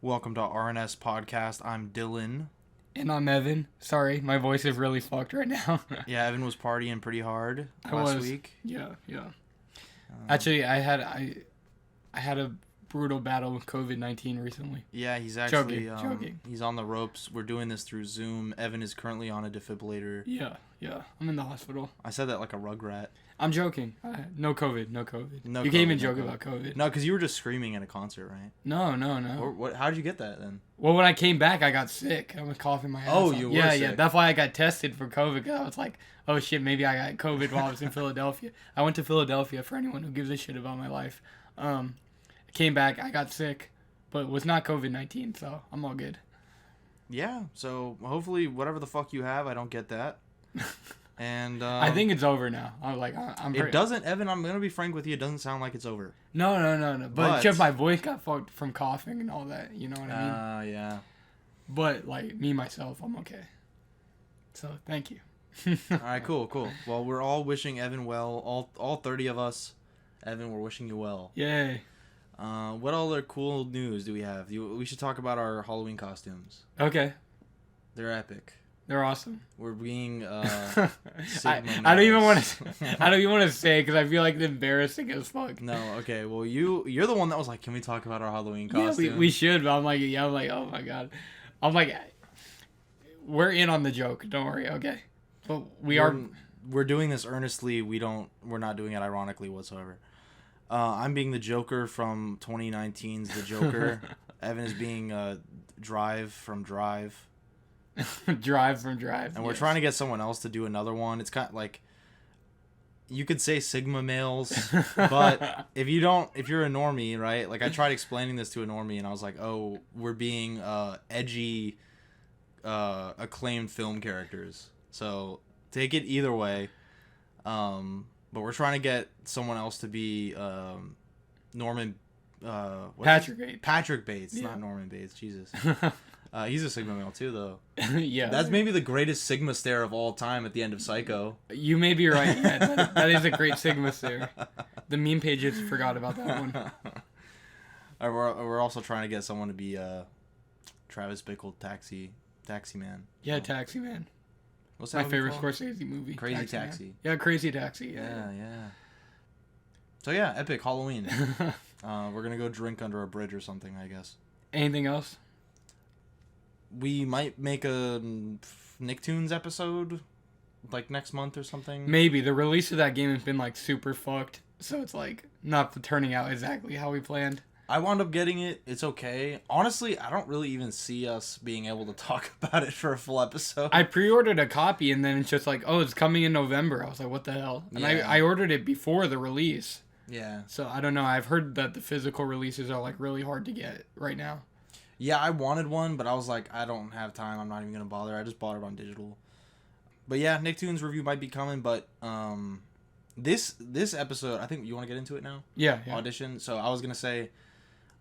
Welcome to RNS Podcast. I'm Dylan. And I'm Evan. Sorry, my voice is really fucked right now. Yeah, Evan was partying pretty hard last week. Yeah. Actually, I had a brutal battle with COVID-19 recently. Yeah, he's actually joking. He's on the ropes. We're doing this through Zoom. Evan is currently on a defibrillator. Yeah. I'm in the hospital. I said that like a rugrat. I'm joking. No COVID. No, you can't even joke about COVID. No, because you were just screaming at a concert, right? No. How did you get that then? Well, when I came back, I got sick. I was coughing my ass off. You were sick. Yeah. That's why I got tested for COVID. Because I was like, oh shit, maybe I got COVID while I was in Philadelphia. I went to Philadelphia for anyone who gives a shit about my life. I came back, I got sick, but it was not COVID-19, so I'm all good. Yeah, so hopefully whatever the fuck you have, I don't get that. And I think it's over now. It doesn't, Evan, I'm going to be frank with you, it doesn't sound like it's over. No. But just my voice got fucked from coughing and all that, you know what I mean? Yeah. But, me, myself, I'm okay. So, thank you. All right, cool. Well, we're all wishing Evan well. All 30 of us, Evan, we're wishing you well. Yay. What other cool news do we have? We should talk about our Halloween costumes. Okay. They're epic. They're awesome. We're being I don't even want to say because I feel like it's embarrassing as fuck. No, okay. Well, you're the one that was like, "Can we talk about our Halloween costumes?" Yeah, we should. But I'm like, oh my god. I'm like, we're in on the joke. Don't worry. Okay. But we're doing this earnestly. We're not doing it ironically whatsoever. I'm being the Joker from 2019's The Joker. Evan is being Drive from Drive. Drive from Drive. And we're trying to get someone else to do another one. It's kind of like, you could say Sigma males, but if you're a normie, right? Like I tried explaining this to a normie and I was like, oh, we're being edgy, acclaimed film characters. So take it either way. But we're trying to get someone else to be Norman. Patrick Bates, yeah. Not Norman Bates. Jesus. He's a Sigma male too, though. Yeah. That's maybe the greatest Sigma stare of all time at the end of Psycho. You may be right. Yeah, that is a great Sigma stare. The meme pages forgot about that one. We're also trying to get someone to be Travis Bickle, Taxi Man. Yeah, Taxi Man. What's that my favorite Scorsese movie? Crazy Taxi. Yeah, Crazy Taxi. Yeah. So yeah, epic Halloween. We're gonna go drink under a bridge or something, I guess. Anything else? We might make a Nicktoons episode, like next month or something. Maybe. The release of that game has been super fucked, so it's not turning out exactly how we planned. I wound up getting it. It's okay. Honestly, I don't really even see us being able to talk about it for a full episode. I pre-ordered a copy, and then it's just it's coming in November. I was like, what the hell? And yeah. I ordered it before the release. Yeah. So, I don't know. I've heard that the physical releases are, really hard to get right now. Yeah, I wanted one, but I was like, I don't have time. I'm not even going to bother. I just bought it on digital. But yeah, Nicktoons review might be coming, but this episode, I think you want to get into it now? Yeah. Audition. So, I was going to say,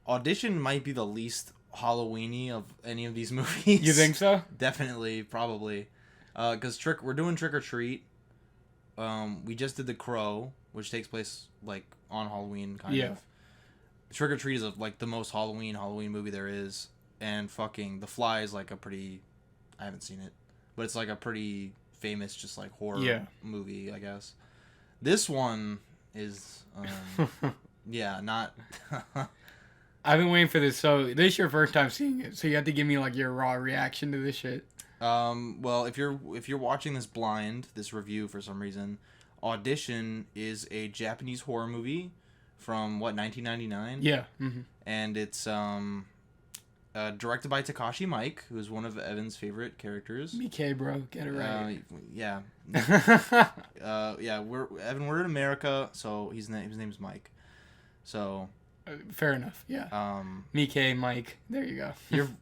Audition might be the least Halloween-y of any of these movies. You think so? Definitely, probably. Because we're doing Trick or Treat. We just did The Crow, which takes place on Halloween, kind of. Trick or Treat is the most Halloween movie there is, and fucking The Fly is a pretty, I haven't seen it, but it's a pretty famous just horror movie, I guess. This one is not. I've been waiting for this. So this is your first time seeing it, so you have to give me your raw reaction to this shit. Well, if you're watching this blind, this review for some reason, Audition is a Japanese horror movie from 1999. Yeah. Mm-hmm. And it's directed by Takashi Miike, who's one of Evan's favorite characters. BK, bro, get it right. Yeah. We're in America, so his name is Mike. So. Fair enough. Yeah. Mike, Mike. There you go.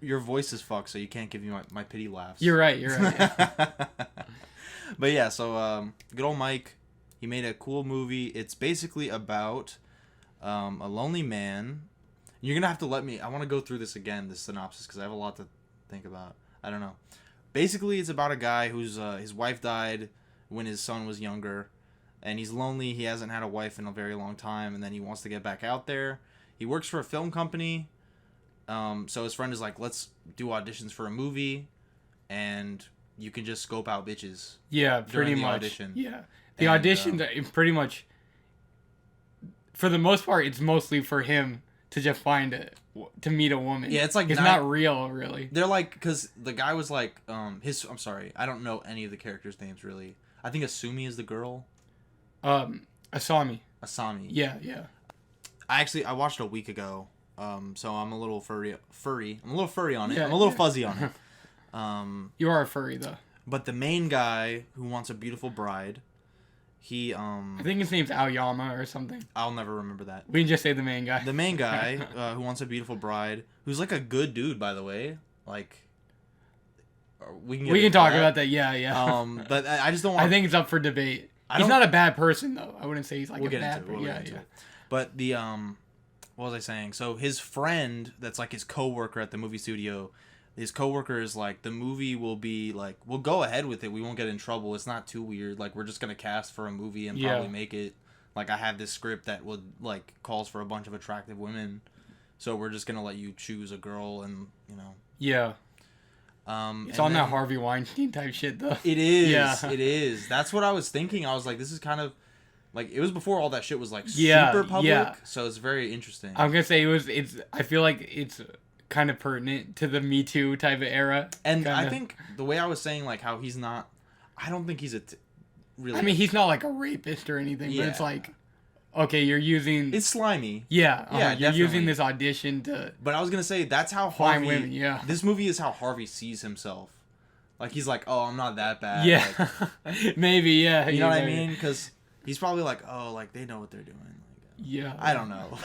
Your voice is fucked, so you can't give me my pity laughs. You're right. Yeah. But yeah, so good old Mike. He made a cool movie. It's basically about a lonely man. You're gonna have to let me. I want to go through this again, this synopsis, because I have a lot to think about. I don't know. Basically, it's about a guy whose his wife died when his son was younger, and he's lonely. He hasn't had a wife in a very long time, and then he wants to get back out there. He works for a film company, So his friend is like, let's do auditions for a movie, and you can just scope out bitches. Yeah, pretty much. Audition. Yeah, the audition pretty much. For the most part, it's mostly for him to just to meet a woman. Yeah, it's like it's not real, really. They're like, because the guy was like, I'm sorry, I don't know any of the characters' names really. I think Asumi is the girl. Asami. Yeah. I watched a week ago. So I'm a little furry. I'm a little furry on it. I'm a little fuzzy on it. You are a furry though. But the main guy who wants a beautiful bride, he I think his name's Aoyama or something. I'll never remember that. We can just say the main guy. The main guy who wants a beautiful bride, who's like a good dude, by the way. Like, we can talk about that. Yeah. But I just don't want. I think it's up for debate. He's not a bad person though. I wouldn't say he's like a bad person. Yeah. But the what was I saying? So his friend, that's like his coworker at the movie studio. His coworker is like, the movie will be like, we'll go ahead with it. We won't get in trouble. It's not too weird. Like, we're just gonna cast for a movie and probably make it. Like, I have this script that would like calls for a bunch of attractive women, so we're just gonna let you choose a girl, and Yeah. It's on that Harvey Weinstein type shit though. It is. Yeah. It is. That's what I was thinking. I was like, this is kind of. Like, it was before all that shit was, like, super public, so it's very interesting. I'm gonna say I feel like it's kind of pertinent to the Me Too type of era. And I think the way I was saying, like, how he's not... I don't think he's really... I mean, he's not, like, a rapist or anything, but it's like... Okay, you're using... It's slimy. Yeah, you're using this audition to... But I was gonna say, that's how Harvey... women, yeah. This movie is how Harvey sees himself. Like, he's like, oh, I'm not that bad. Yeah. Like, maybe, yeah. You know what I mean? Because... He's probably like, oh, like, they know what they're doing. Like, I don't know.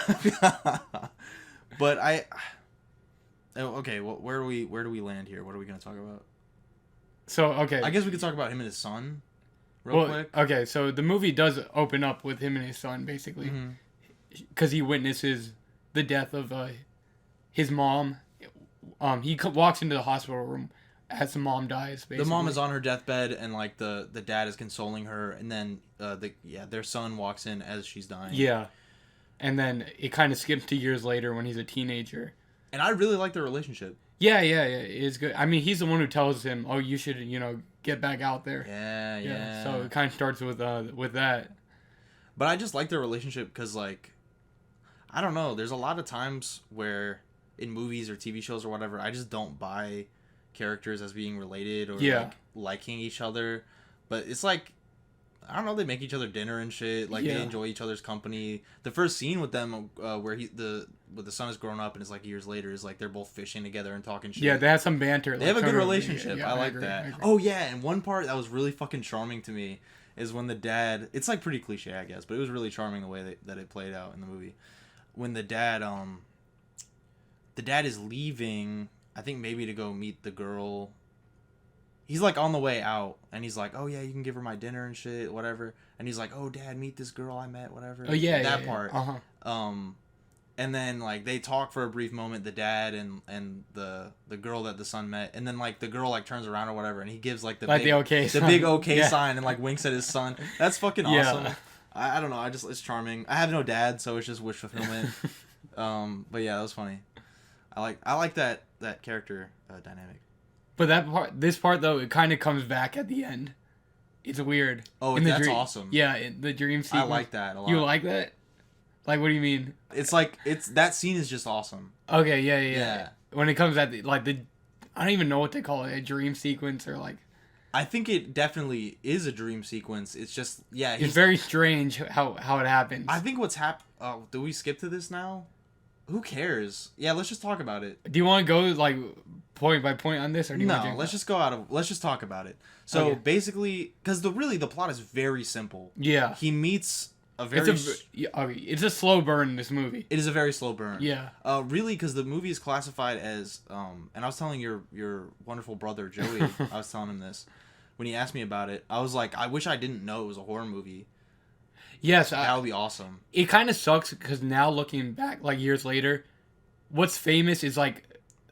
But okay, well, where do we land here? What are we going to talk about? So, okay. I guess we could talk about him and his son real quick. Okay, so the movie does open up with him and his son, basically. Because he witnesses the death of his mom. He walks into the hospital room as the mom dies, basically. The mom is on her deathbed, and like the dad is consoling her, and then their son walks in as she's dying. Yeah, and then it kind of skips to years later when he's a teenager. And I really like their relationship. Yeah, it's good. I mean, he's the one who tells him, "Oh, you should, get back out there." Yeah. So it kind of starts with that. But I just like their relationship because, like, I don't know. There's a lot of times where in movies or TV shows or whatever, I just don't buy characters as being related or like liking each other, but it's like, I don't know, they make each other dinner and shit, like they enjoy each other's company. The first scene with them where the son is grown up and it's like years later is like they're both fishing together and talking shit. They have some banter. They have a good relationship. I like that. Oh yeah, and one part that was really fucking charming to me is when the dad, it's like pretty cliche I guess, but it was really charming the way that it played out in the movie. When the dad is leaving, I think maybe to go meet the girl. He's like on the way out, and he's like, "Oh yeah, you can give her my dinner and shit, whatever." And he's like, "Oh Dad, meet this girl I met, whatever." Oh yeah, that part. And then like they talk for a brief moment, the dad and the girl that the son met, and then like the girl like turns around or whatever, and he gives like the big okay sign and like winks at his son. That's fucking awesome. I don't know. It's charming. I have no dad, so it's just wish fulfillment. But yeah, that was funny. I like that character dynamic. But this part though, it kind of comes back at the end. It's weird. Oh, that's awesome. Yeah, the dream sequence. I like that a lot. You like that? Like, what do you mean? It's like that scene is just awesome. Okay, yeah. When it comes at the I don't even know what they call it, a dream sequence or like. I think it definitely is a dream sequence. It's just it's very strange how it happens. I think what's Oh, do we skip to this now? Who cares? Yeah, let's just talk about it. Do you want to go like point by point on this, or do you want to let's just talk about it. So basically, because the plot is very simple. Yeah, he meets a very. It's a slow burn in this movie. It is a very slow burn. Yeah. Really, because the movie is classified as and I was telling your wonderful brother Joey, I was telling him this when he asked me about it. I was like, I wish I didn't know it was a horror movie. Yes, that would be awesome. It kind of sucks because now looking back, like years later, what's famous is like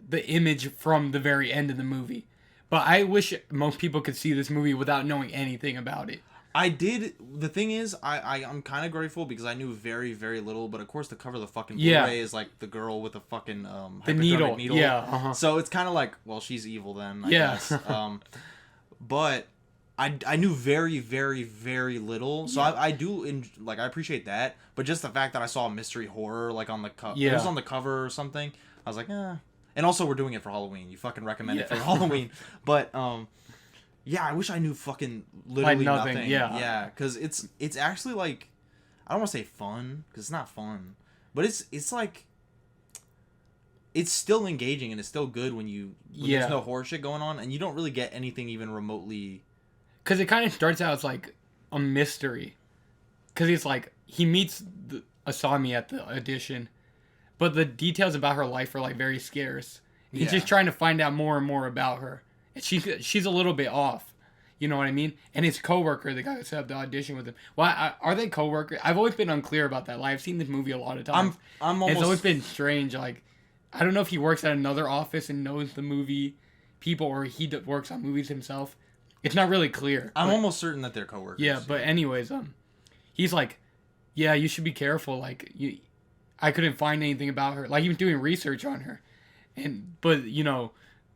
the image from the very end of the movie. But I wish most people could see this movie without knowing anything about it. I did. The thing is, I'm kind of grateful because I knew very, very little. But of course, the cover of the fucking Blu-ray is like the girl with a fucking the needle. Yeah. Uh-huh. So it's kind of like, well, she's evil then. I guess. But I knew very, very, very little. So I do like I appreciate that. But just the fact that I saw a mystery horror like on the cover, it was on the cover or something. I was like, eh. And also, we're doing it for Halloween. You fucking recommend it for Halloween. But yeah, I wish I knew fucking literally like nothing. Yeah, because it's actually like, I don't want to say fun because it's not fun, but it's like, it's still engaging and it's still good when there's no horror shit going on and you don't really get anything even remotely. Because it kind of starts out as like a mystery, because it's like he meets Asami at the audition, but the details about her life are like very scarce. He's just trying to find out more and more about her. She's a little bit off, you know what I mean? And his coworker, the guy who set up the audition with him. Well, are they coworkers? I've always been unclear about that. Like, I've seen this movie a lot of times. It's always been strange. Like, I don't know if he works at another office and knows the movie people, or he works on movies himself. It's not really clear. I'm almost certain that they're coworkers. Yeah, but anyways, he's like, yeah, you should be careful. Like, I couldn't find anything about her. Like, he was doing research on her, but you know.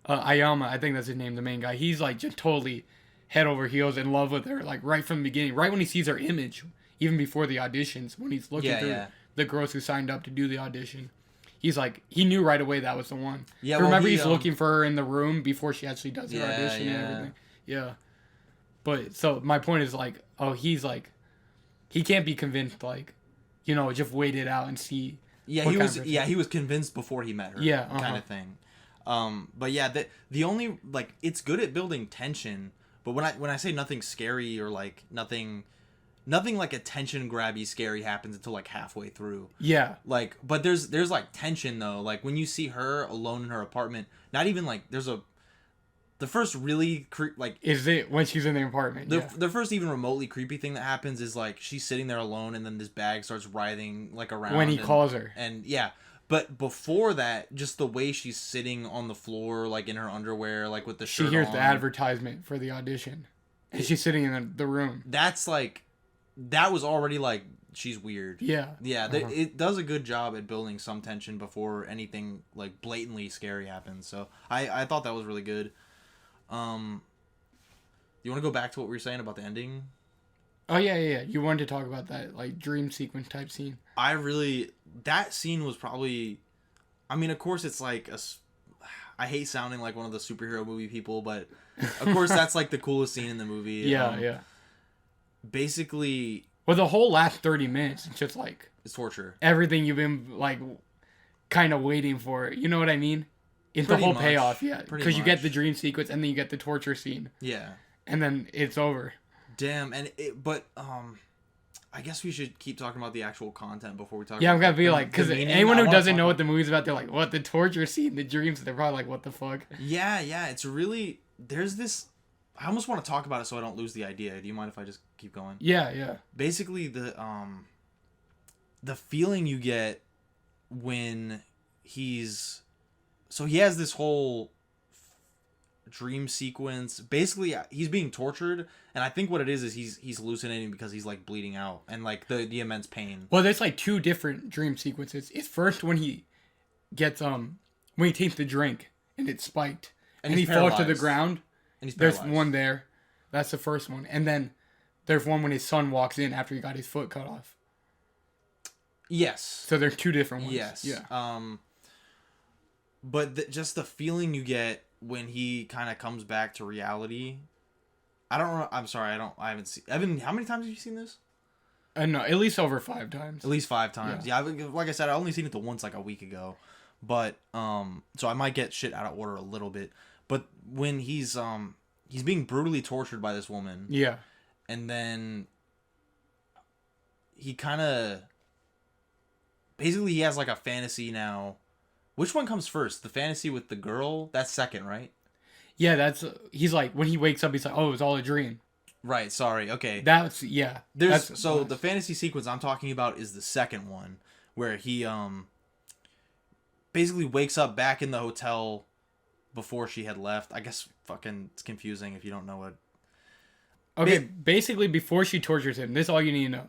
Ayama, I think that's his name, the main guy. He's like just totally head over heels in love with her, like right from the beginning. Right when he sees her image, even before the auditions, when he's looking through the girls who signed up to do the audition, he's like, he knew right away that was the one. Yeah, remember he's looking for her in the room before she actually does her audition and everything. Yeah, but so my point is like, he's like, he can't be convinced, like, you know, just wait it out and see. Yeah, he was convinced before he met her. Yeah, kind of thing. But yeah, the only, like, it's good at building tension, but when I say nothing scary or like nothing like attention grabby scary happens until like halfway through. Yeah. Like, but there's like tension though. Like when you see her alone in her apartment, not even like the first really is it when she's in the apartment? The first even remotely creepy thing that happens is like she's sitting there alone and then this bag starts writhing like around when he calls her. And yeah. But before that, just the way she's sitting on the floor, like in her underwear, like with the shirt on. She hears the advertisement for the audition. And she's sitting in the room. That's like, that was already like, she's weird. Yeah. Yeah, it does a good job at building some tension before anything like blatantly scary happens. So I thought that was really good. You want to go back to what we were saying about the ending? Oh, yeah. You wanted to talk about that, like, dream sequence type scene. That scene was probably, I mean, of course it's like, I hate sounding like one of the superhero movie people, but of course that's like the coolest scene in the movie. Yeah. Basically. Well, the whole last 30 minutes, it's just like. It's torture. Everything you've been, like, kind of waiting for. You know what I mean? It's the whole payoff, yeah. Because you get the dream sequence and then you get the torture scene. Yeah. And then it's over. Damn, but I guess we should keep talking about the actual content before we talk. Yeah, I'm gonna be like, because anyone who doesn't know what the movie's about, they're like, "What, the torture scene, the dreams?" They're probably like, "What the fuck?" Yeah, it's really, there's this. I almost want to talk about it so I don't lose the idea. Do you mind if I just keep going? Yeah. Basically, the feeling you get when he has this whole dream sequence. Basically, he's being tortured, and I think what it is he's hallucinating because he's like bleeding out and like the immense pain. Well, there's like two different dream sequences. It's first when he gets when he takes the drink and it's spiked and he falls to the ground. And there's one there. That's the first one, and then there's one when his son walks in after he got his foot cut off. Yes. So there's two different ones. Yes. Yeah. But just the feeling you get when he kind of comes back to reality. I don't know. I'm sorry. I haven't seen. Evan, how many times have you seen this? No, at least over 5 times. At least 5 times. Yeah. Like I said, I only seen it the once like a week ago. But so I might get shit out of order a little bit. But when he's being brutally tortured by this woman. Yeah. And then he kind of basically he has like a fantasy now. Which one comes first? The fantasy with the girl? That's second, right? Yeah, he's like, when he wakes up, he's like, oh, it was all a dream. Right, sorry, okay. The fantasy sequence I'm talking about is the second one, where he basically wakes up back in the hotel before she had left. I guess fucking it's confusing if you don't know what. Okay, basically before she tortures him, this is all you need to know.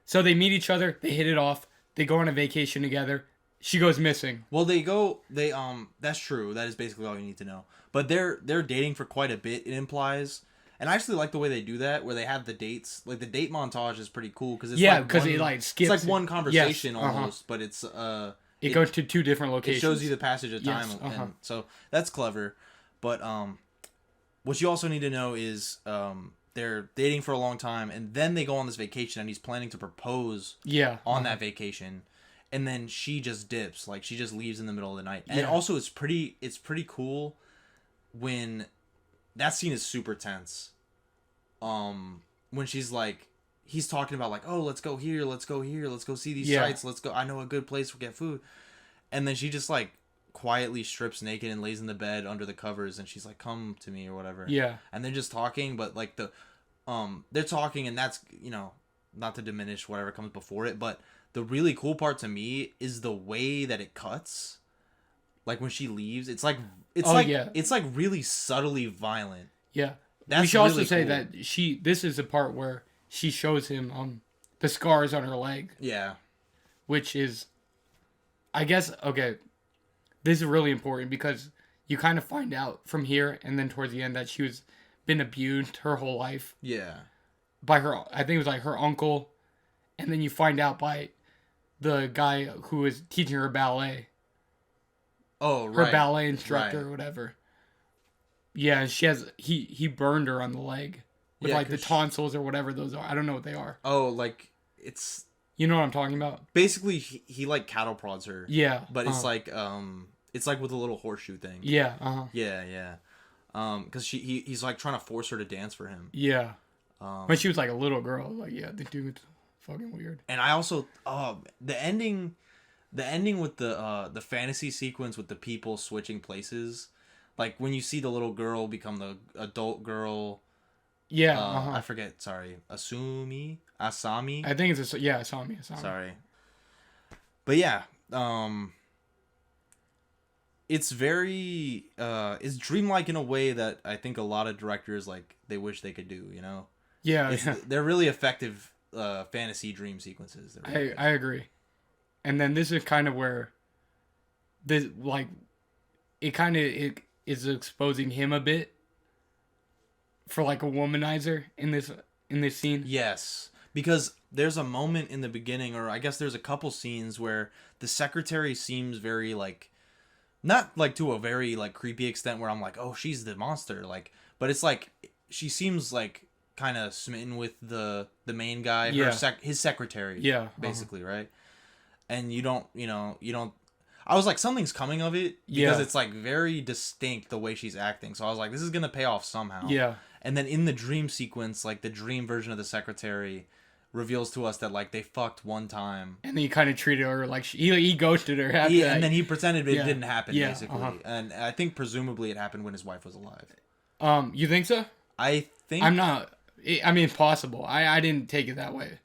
So they meet each other, they hit it off, they go on a vacation together. She goes missing. Well, that's true. That is basically all you need to know. But they're dating for quite a bit, it implies. And I actually like the way they do that, where they have the dates. Like, the date montage is pretty cool, because it's because it, like, skips. It's like one conversation almost, but it's, It goes to 2 different locations. It shows you the passage of time, and so that's clever. But, what you also need to know is, they're dating for a long time, and then they go on this vacation, and he's planning to propose on that vacation. And then she just dips, like, she just leaves in the middle of the night. And also, it's pretty cool when that scene is super tense. When she's like, he's talking about, like, oh, let's go here, let's go see these sites, let's go, I know a good place to get food. And then she just, like, quietly strips naked and lays in the bed under the covers, and she's like, come to me or whatever. Yeah. And they're just talking, but, like, they're talking, and that's, you know, not to diminish whatever comes before it, but the really cool part to me is the way that it cuts. Like, when she leaves, it's like really subtly violent. Yeah. That's we should really also say cool. That this is the part where she shows him the scars on her leg. Yeah. Which is, I guess, okay, this is really important because you kind of find out from here and then towards the end that she was been abused her whole life. Yeah. By her, I think it was like her uncle, and then you find out by the guy who was teaching her ballet. Oh, right. Her ballet instructor or whatever. Yeah, and he burned her on the leg with like the tonsils or whatever those are. I don't know what they are. Oh, like it's... You know what I'm talking about? Basically, he like cattle prods her. Yeah. But it's like with a little horseshoe thing. Yeah. Yeah. Because he's like trying to force her to dance for him. Yeah. When she was like a little girl, like the dude's fucking weird. And I also the ending with the fantasy sequence with the people switching places, like when you see the little girl become the adult girl. Yeah. I forget. Sorry, Asami. I think it's Asami. Sorry. But yeah, it's very it's dreamlike in a way that I think a lot of directors like they wish they could do. You know. Yeah. They're really effective fantasy dream sequences. Really I agree. And then this is kind of where this like it is exposing him a bit for like a womanizer in this scene. Yes. Because there's a moment in the beginning, or I guess there's a couple scenes where the secretary seems very like, not like to a very like creepy extent where I'm like, oh, she's the monster, like, but it's like she seems like kind of smitten with the main guy, his secretary, basically, right? And you don't. I was like, something's coming of it because it's like very distinct the way she's acting. So I was like, this is gonna pay off somehow. Yeah. And then in the dream sequence, like the dream version of the secretary reveals to us that like they fucked one time, and then he kind of treated her like he ghosted her. And then he pretended it didn't happen, basically. And I think presumably it happened when his wife was alive. You think so? I think I'm not. I mean, it's possible. I didn't take it that way,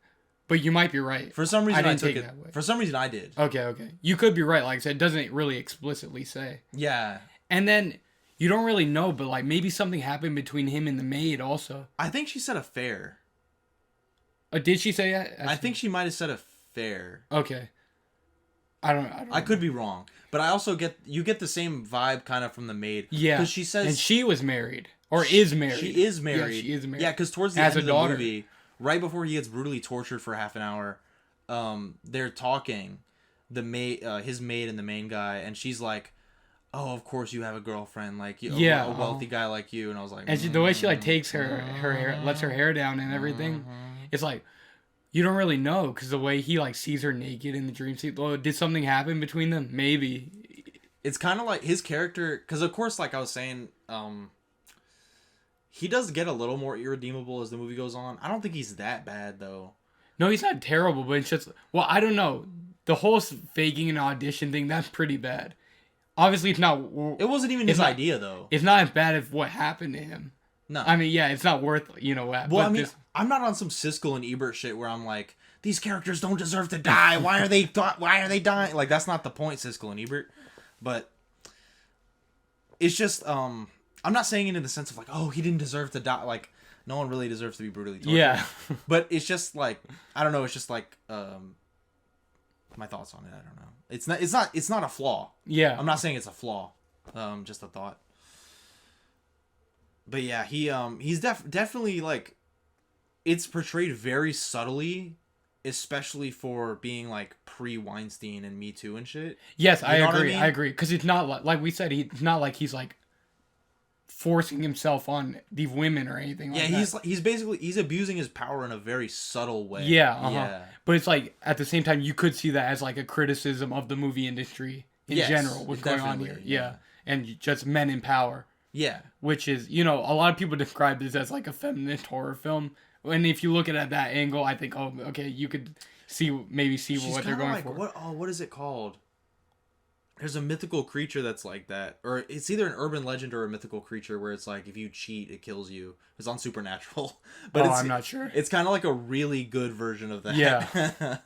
but you might be right. For some reason, I took it that way. For some reason, I did. Okay. You could be right. Like I said, it doesn't really explicitly say. Yeah. And then you don't really know, but like maybe something happened between him and the maid also. I think she said affair. Did she say that? I think she might have said affair. Okay. I don't I could be wrong, but I also get the same vibe kind of from the maid. Yeah. Because she says, and she was married or is married. She is married. Yeah, she is married. Yeah, because towards the end of the movie, right before he gets brutally tortured for half an hour, they're talking, his maid and the main guy, and she's like, oh, of course you have a girlfriend, like a wealthy guy like you. And I was like, and the way she like takes her hair, lets her hair down and everything, it's like you don't really know because the way he like sees her naked in the dream scene. Well, did something happen between them? Maybe. It's kind of like his character, because of course, like I was saying, he does get a little more irredeemable as the movie goes on. I don't think he's that bad though. No, he's not terrible, but it's just, well, I don't know. The whole faking an audition thing, that's pretty bad. Obviously, it's not... It wasn't even his idea, though. It's not as bad as what happened to him. No. I mean, yeah, it's not worth, what. Well, I mean, I'm not on some Siskel and Ebert shit where I'm like, these characters don't deserve to die. Why are they dying? Like, that's not the point, Siskel and Ebert. But it's just, I'm not saying it in the sense of like, oh, he didn't deserve to die. Like, no one really deserves to be brutally tortured. Yeah. But it's just like, I don't know. It's just like, my thoughts on it. I don't know. It's not a flaw. Yeah. I'm not saying it's a flaw. Just a thought. But yeah, he's definitely like, it's portrayed very subtly, especially for being like pre-Weinstein and Me Too and shit. Yes, I agree. I mean? I agree. Because it's not like we said, it's not like he's like forcing himself on these women or anything like that. He's basically, he's abusing his power in a very subtle way. Yeah, Yeah. But it's like, at the same time, you could see that as like a criticism of the movie industry in general, what's going on here. Yeah. And just men in power. Yeah. Which is, a lot of people describe this as like a feminist horror film. And if you look at it at that angle, I think, oh, okay, you could see what they're going for. What is it called? There's a mythical creature that's like that. Or it's either an urban legend or a mythical creature where it's like, if you cheat, it kills you. It's on Supernatural. But I'm not sure. It's kind of like a really good version of that. Yeah.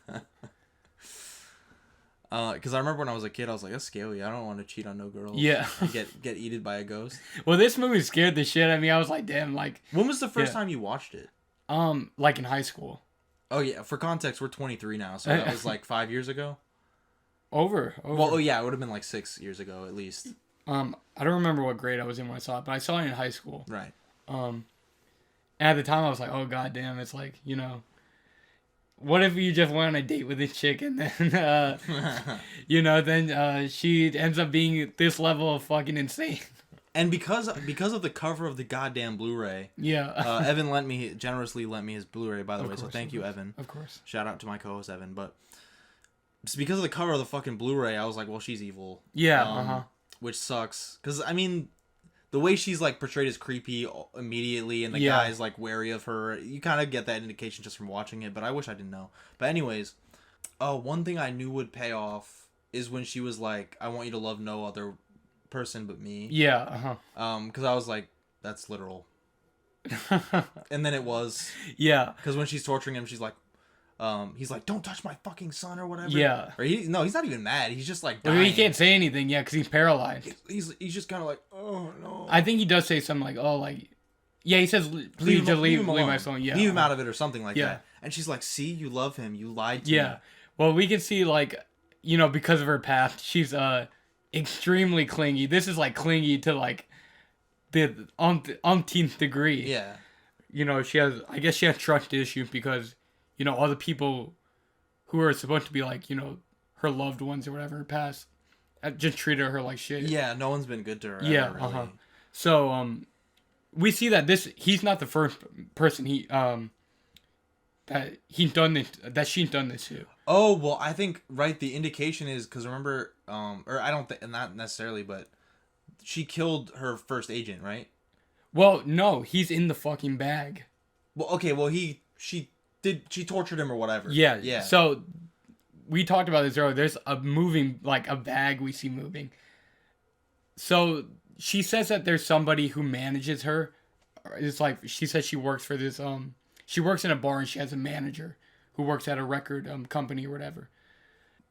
Because I remember when I was a kid, I was like, that's scary. I don't want to cheat on no girls. Yeah. Get eaten by a ghost. Well, this movie scared the shit out of me. I was like, damn, like... When was the first time you watched it? Like in high school. Oh, yeah. For context, we're 23 now, so that was like 5 years ago? Over. Well, oh, yeah, it would have been like 6 years ago, at least. I don't remember what grade I was in when I saw it, but I saw it in high school. Right. And at the time, I was like, oh, goddamn, it's like, what if you just went on a date with this chick and then, then she ends up being this level of fucking insane. And because of the cover of the goddamn Blu-ray, yeah, Evan generously lent me his Blu-ray, by the way. So thank you, Evan. Of course. Shout out to my co-host Evan. But just because of the cover of the fucking Blu-ray, I was like, well, she's evil. Yeah. Which sucks, because I mean, the way she's like portrayed as creepy immediately, and the guy's like wary of her. You kind of get that indication just from watching it. But I wish I didn't know. But anyways, one thing I knew would pay off is when she was like, "I want you to love no other person but me." Yeah. Because I was like, that's literal. And then it was. Yeah. Because when she's torturing him, she's like, he's like, don't touch my fucking son or whatever. Yeah. Or he's not even mad. He's just like dying. Well, he can't say anything, because he's paralyzed. He's just kind of like, oh no. I think he does say something like, oh, like, yeah, he says, please just leave my son. Yeah. Leave him out of it or something like that. And she's like, see, you love him. You lied to me. Yeah. Well, we can see, like, because of her past, she's extremely clingy. This is, like, clingy to, like, the umpteenth degree. Yeah. She has trust issues because, all the people who are supposed to be, like, her loved ones or whatever, her past, just treated her like shit. Yeah, no one's been good to her. Yeah, ever, really. So, we see that he's not the first person that she's done this to. Oh, well, I think, right, the indication is, because remember, or I don't think, not necessarily, but she killed her first agent, right? Well, no, he's in the fucking bag. Well, okay, well, she tortured him or whatever. Yeah. Yeah. So, we talked about this earlier. There's a moving, like, a bag we see moving. So, she says that there's somebody who manages her. It's like, she says she works for this, she works in a bar and she has a manager who works at a record company or whatever.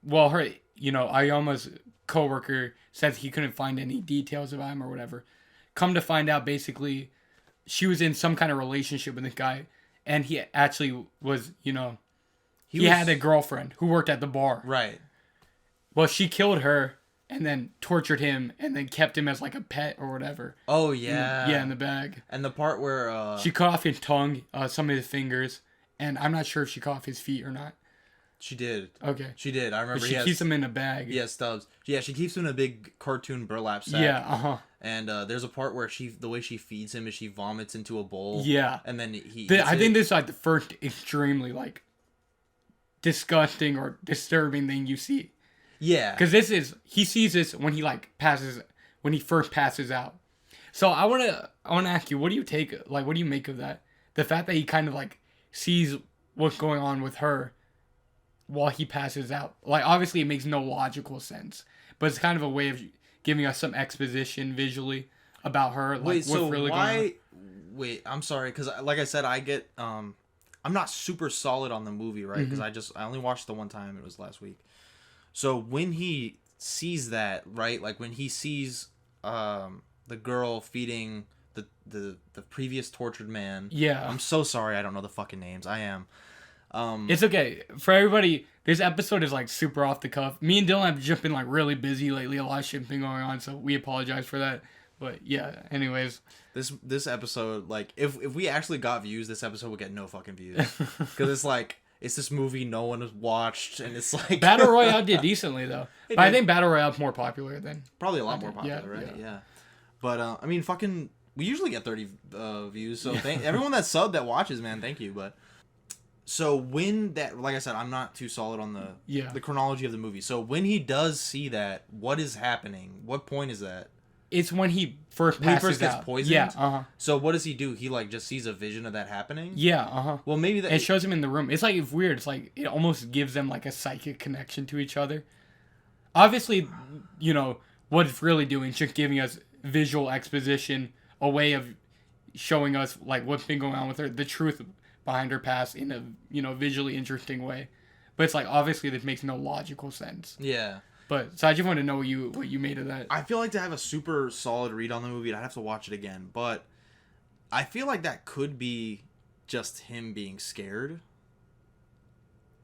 Well, her, Ioma's coworker says he couldn't find any details about him or whatever. Come to find out, basically, she was in some kind of relationship with this guy, and he actually was, he had a girlfriend who worked at the bar. Right. Well, she killed her and then tortured him and then kept him as like a pet or whatever. Oh, yeah. In the bag. And the part where... she cut off his tongue, some of his fingers, and I'm not sure if she cut off his feet or not. She did. Okay. She did. I remember. But she keeps him in a bag. Yeah, stubs. Yeah, she keeps him in a big cartoon burlap sack. Yeah, And there's a part where the way she feeds him is she vomits into a bowl. Yeah. And then he I think this is like the first extremely like disgusting or disturbing thing you see. Yeah. Because he sees this when he first passes out. So I wanna ask you, what do you make of that? The fact that he kind of like sees what's going on with her while he passes out. Like, obviously it makes no logical sense, but it's kind of a way of giving us some exposition visually about her. Like, what's really going on. Wait, I'm sorry, because like I said, I get I'm not super solid on the movie, right? Because I only watched the one time. It was last week. So when he sees that, right, like when he sees the girl feeding the previous tortured man. Yeah. I'm so sorry I don't know the fucking names. I am. It's okay. For everybody, this episode is like super off the cuff. Me and Dylan have just been like really busy lately. A lot of shit been going on, so we apologize for that. But yeah, anyways. This episode, like, if we actually got views, this episode would get no fucking views. Because it's like, it's this movie no one has watched, and it's like... Battle Royale did decently, though. But I think Battle Royale's more popular than... Probably a lot more popular, right? Yeah. But, I mean, fucking... We usually get 30 views, so everyone that subbed that watches, man, thank you. But so when that... Like I said, I'm not too solid on the chronology of the movie. So when he does see that, what is happening? What point is that? It's when he first passes gets out. poisoned? Yeah, So what does he do? He, like, just sees a vision of that happening? Yeah, Well, maybe that... It shows him in the room. It's, like, it's weird. It's, like, it almost gives them, like, a psychic connection to each other. Obviously, you know, what it's really doing is just giving us visual exposition, a way of showing us, like, what's been going on with her, the truth behind her past in a, you know, visually interesting way. But it's, like, obviously this makes no logical sense. Yeah. But so I just want to know what you made of that. I feel like to have a super solid read on the movie, I'd have to watch it again. But I feel like that could be just him being scared.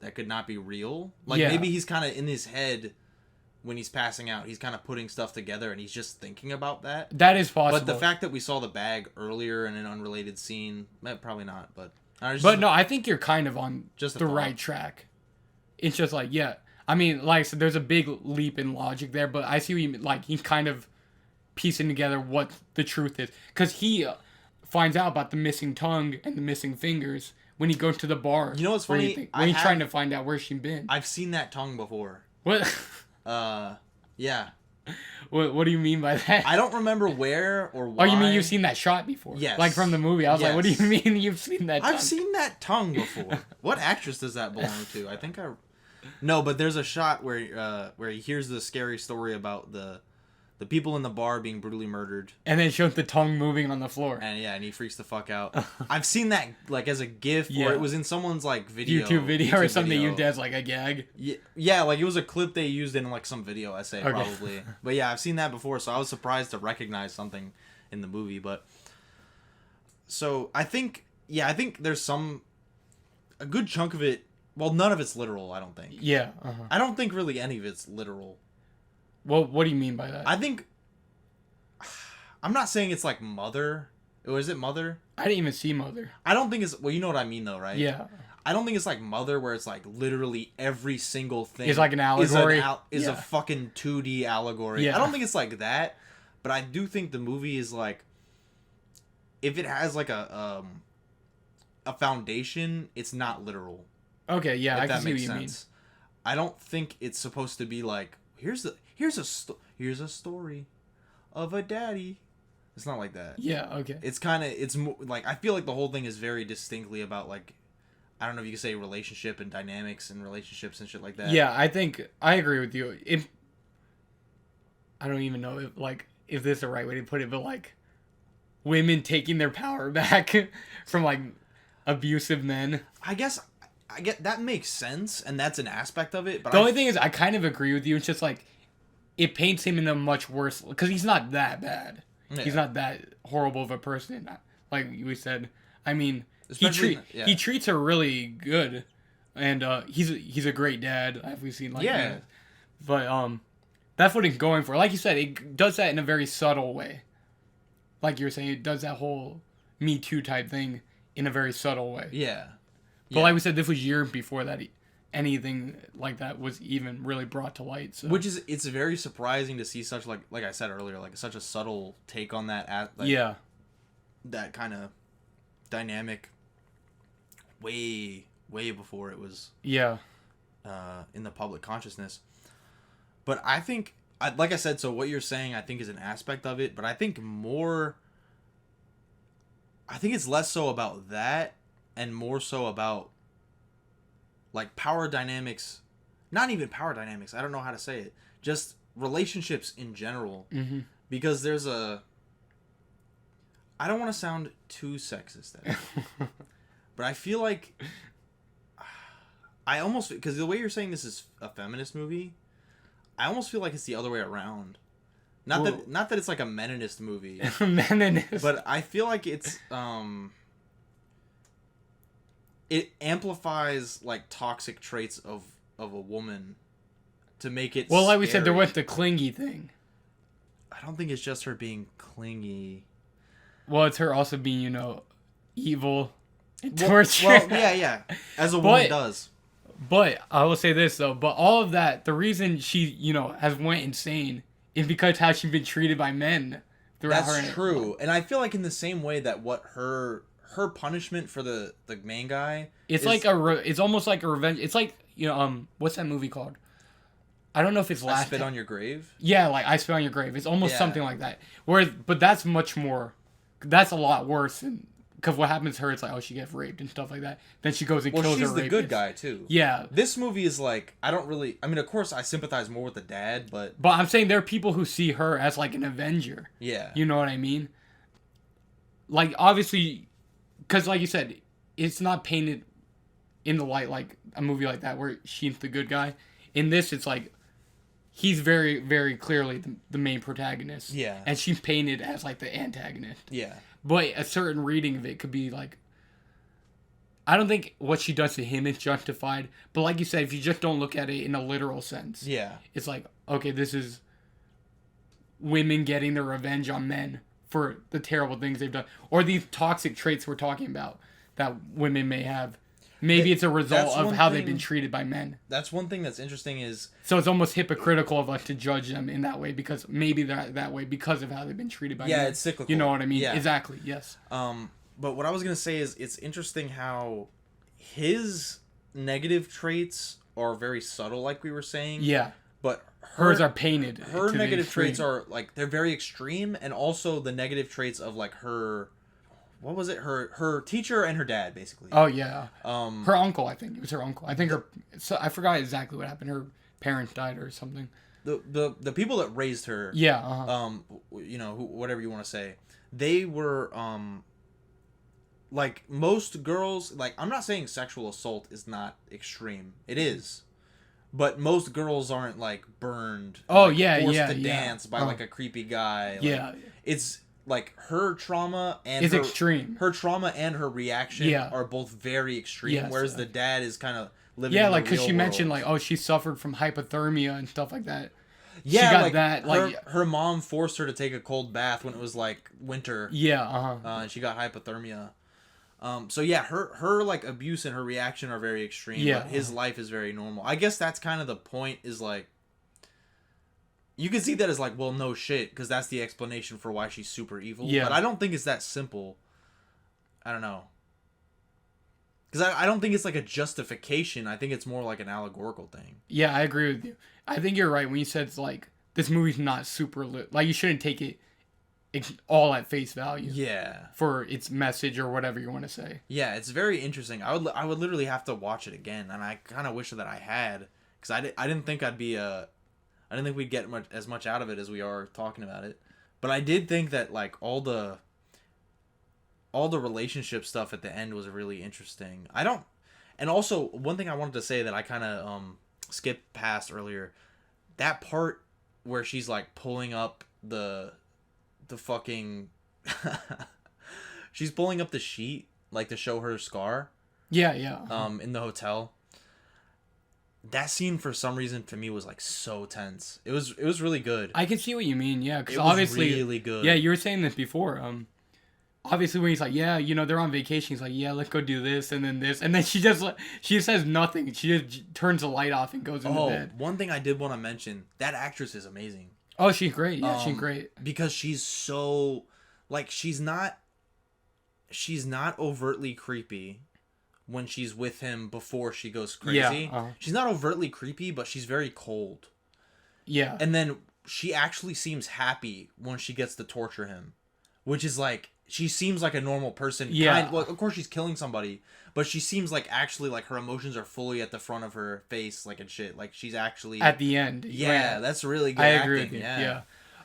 That could not be real. Like, maybe he's kind of in his head when he's passing out. He's kind of putting stuff together and he's just thinking about that. That is possible. But the fact that we saw the bag earlier in an unrelated scene, probably not. But no, I think you're kind of on just the right track. It's just like, yeah. I mean, like I said, there's a big leap in logic there, but I see what you mean. Like, he's kind of piecing together what the truth is. Because he finds out about the missing tongue and the missing fingers when he goes to the bar. You know what's funny? When he's trying to find out where she's been. I've seen that tongue before. What? Yeah. What do you mean by that? I don't remember where or why. Oh, you mean you've seen that shot before? Yes. Like from the movie. I was like, what do you mean you've seen that tongue? I've seen that tongue before. What actress does that belong to? I think No, but there's a shot where he hears the scary story about the people in the bar being brutally murdered. And then it shows the tongue moving on the floor. And he freaks the fuck out. I've seen that, like, as a GIF, or it was in someone's, like, YouTube video or something you did as, like, a gag. Yeah, like, it was a clip they used in, like, some video essay, probably. But, yeah, I've seen that before, so I was surprised to recognize something in the movie, but... So, I think there's a good chunk of it... Well, none of it's literal, I don't think. Yeah. I don't think really any of it's literal. Well, what do you mean by that? I think... I'm not saying it's like Mother. Or is it Mother? I didn't even see Mother. I don't think it's... Well, you know what I mean, though, right? Yeah. I don't think it's like Mother, where it's like literally every single thing... It's like an allegory. Is a fucking 2D allegory. Yeah. I don't think it's like that. But I do think the movie is like... If it has like a foundation, it's not literal. Okay, yeah, I can see what you mean. I don't think it's supposed to be like, here's a story of a daddy. It's not like that. Yeah, okay. It's like, I feel like the whole thing is very distinctly about, like, I don't know if you could say relationship and dynamics and relationships and shit like that. Yeah, I agree with you. I don't even know if this is the right way to put it, but like women taking their power back from like abusive men. I get that makes sense, and that's an aspect of it. But the only thing is, I kind of agree with you. It's just like it paints him in a much worse, because he's not that bad. Yeah. He's not that horrible of a person, like we said. I mean, he treats her really good, and he's a great dad. Have we seen like that? But that's what he's going for. Like you said, it does that in a very subtle way. Like you were saying, it does that whole Me Too type thing in a very subtle way. Yeah. But like we said, this was years before that anything like that was even really brought to light. So. Which is, it's very surprising to see such, like I said earlier, like such a subtle take on that. That kind of dynamic way before it was in the public consciousness. But I think, like I said, so what you're saying I think is an aspect of it, but I think it's less so about that and more so about like power dynamics, not even power dynamics, I don't know how to say it, just relationships in general. Mm-hmm. Because there's I don't want to sound too sexist at it, but I feel like because the way you're saying this is a feminist movie, I almost feel like it's the other way around. Not that it's like a meninist movie. Meninist. But I feel like it's it amplifies like toxic traits of a woman to make it well, like scary. we said, there was the clingy thing. I don't think it's just her being clingy. Well, it's her also being, evil and torturous. Well, yeah. As a woman does. But I will say this though, but all of that, the reason she, has went insane is because how she's been treated by men throughout her. That's true. And I feel like in the same way that what her punishment for the main guy, it's like it's almost like a revenge. It's like, what's that movie called? I don't know if it's I Spit on Your Grave. Yeah, like I Spit on Your Grave. It's almost something like that. But that's much more. That's a lot worse. Because what happens to her, it's like, oh, she gets raped and stuff like that. Then she goes and kills her rapist. Well, she's the good guy too. Yeah. This movie is like, I mean, of course, I sympathize more with the dad, but I'm saying there are people who see her as like an avenger. Yeah. You know what I mean? Like obviously, because like you said, it's not painted in the light like a movie like that where she's the good guy. In this, it's like. He's very, very clearly the main protagonist. Yeah. And she's painted as, like, the antagonist. Yeah. But a certain reading of it could be, like... I don't think what she does to him is justified. But like you said, if you just don't look at it in a literal sense... Yeah. It's like, okay, this is women getting their revenge on men for the terrible things they've done. Or these toxic traits we're talking about that women may have. Maybe it's a result of how they've been treated by men. That's one thing that's interesting is... So it's almost hypocritical of us to judge them in that way because maybe they're that way because of how they've been treated by men. Yeah, it's cyclical. You know what I mean? Yeah. Exactly, yes. But what I was going to say is it's interesting how his negative traits are very subtle, like we were saying. Yeah. But hers are painted. Her negative traits are, like, they're very extreme, and also the negative traits of, like, her... What was it? Her teacher and her dad, basically. Oh yeah. Her uncle, I think it was her uncle. I think I forgot exactly what happened. Her parents died or something. The people that raised her. Yeah. Whatever you want to say, they were like most girls. Like, I'm not saying sexual assault is not extreme. It is, but most girls aren't like burned. Oh like, yeah, forced yeah. to dance by like a creepy guy. Like, it's. Like, her trauma and it's extreme. Her trauma and her reaction are both very extreme, whereas the dad is kind of living in the like, because she real mentioned, world. like, oh, she suffered from hypothermia and stuff like that. Yeah, she got like, that. Like, her mom forced her to take a cold bath when it was, like, winter. Yeah, and she got hypothermia. So, yeah, her, like, abuse and her reaction are very extreme, but his life is very normal. I guess that's kind of the point, is, like, you can see that as like, well, no shit, because that's the explanation for why she's super evil. Yeah. But I don't think it's that simple. I don't know. Because I don't think it's like a justification. I think it's more like an allegorical thing. Yeah, I agree with you. I think you're right when you said it's like, this movie's not super lit. Like, you shouldn't take it all at face value. Yeah. For its message or whatever you want to say. Yeah, it's very interesting. I would literally have to watch it again, and I kind of wish that I had, because I didn't think I didn't think we'd get as much out of it as we are talking about it. But I did think that, like, all the relationship stuff at the end was really interesting. And also, one thing I wanted to say that I kind of skipped past earlier, that part where she's, like, pulling up the fucking... she's pulling up the sheet, like, to show her scar. Yeah, yeah. In the hotel. That scene, for some reason, to me, was, like, so tense. It was really good. I can see what you mean, yeah. Because obviously... It was really good. Yeah, you were saying this before. Obviously, when he's like, yeah, they're on vacation, he's like, yeah, let's go do this, and then this. And then she says nothing. She just turns the light off and goes into bed. One thing I did want to mention, that actress is amazing. Oh, she's great. Yeah, she's great. Because she's so... Like, she's not overtly creepy when she's with him before she goes crazy. Yeah, she's not overtly creepy, but she's very cold. Yeah. And then she actually seems happy when she gets to torture him, which is like, she seems like a normal person. Yeah. Well, of course she's killing somebody, but she seems like actually like her emotions are fully at the front of her face, like, and shit. Like, she's actually at the end. Yeah, that's really good. I agree with you. Yeah.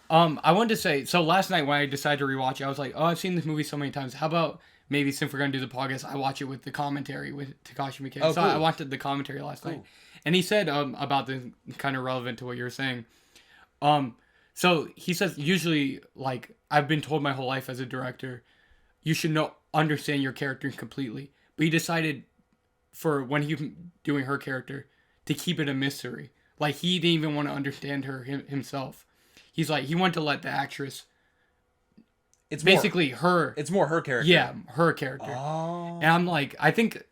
I wanted to say, so last night when I decided to rewatch it, I was like, oh, I've seen this movie so many times. How about maybe since we're going to do the podcast, I watch it with the commentary with Takashi Miike. Oh, so cool. I watched the commentary last night. And he said about the kind of relevant to what you were saying. So he says, usually, like, I've been told my whole life as a director, you should understand your character completely. But he decided for when he was doing her character to keep it a mystery. Like, he didn't even want to understand her himself. He's like, he wanted to let the actress... It's basically her... It's more her character. Yeah, her character. Oh. And I'm like, I think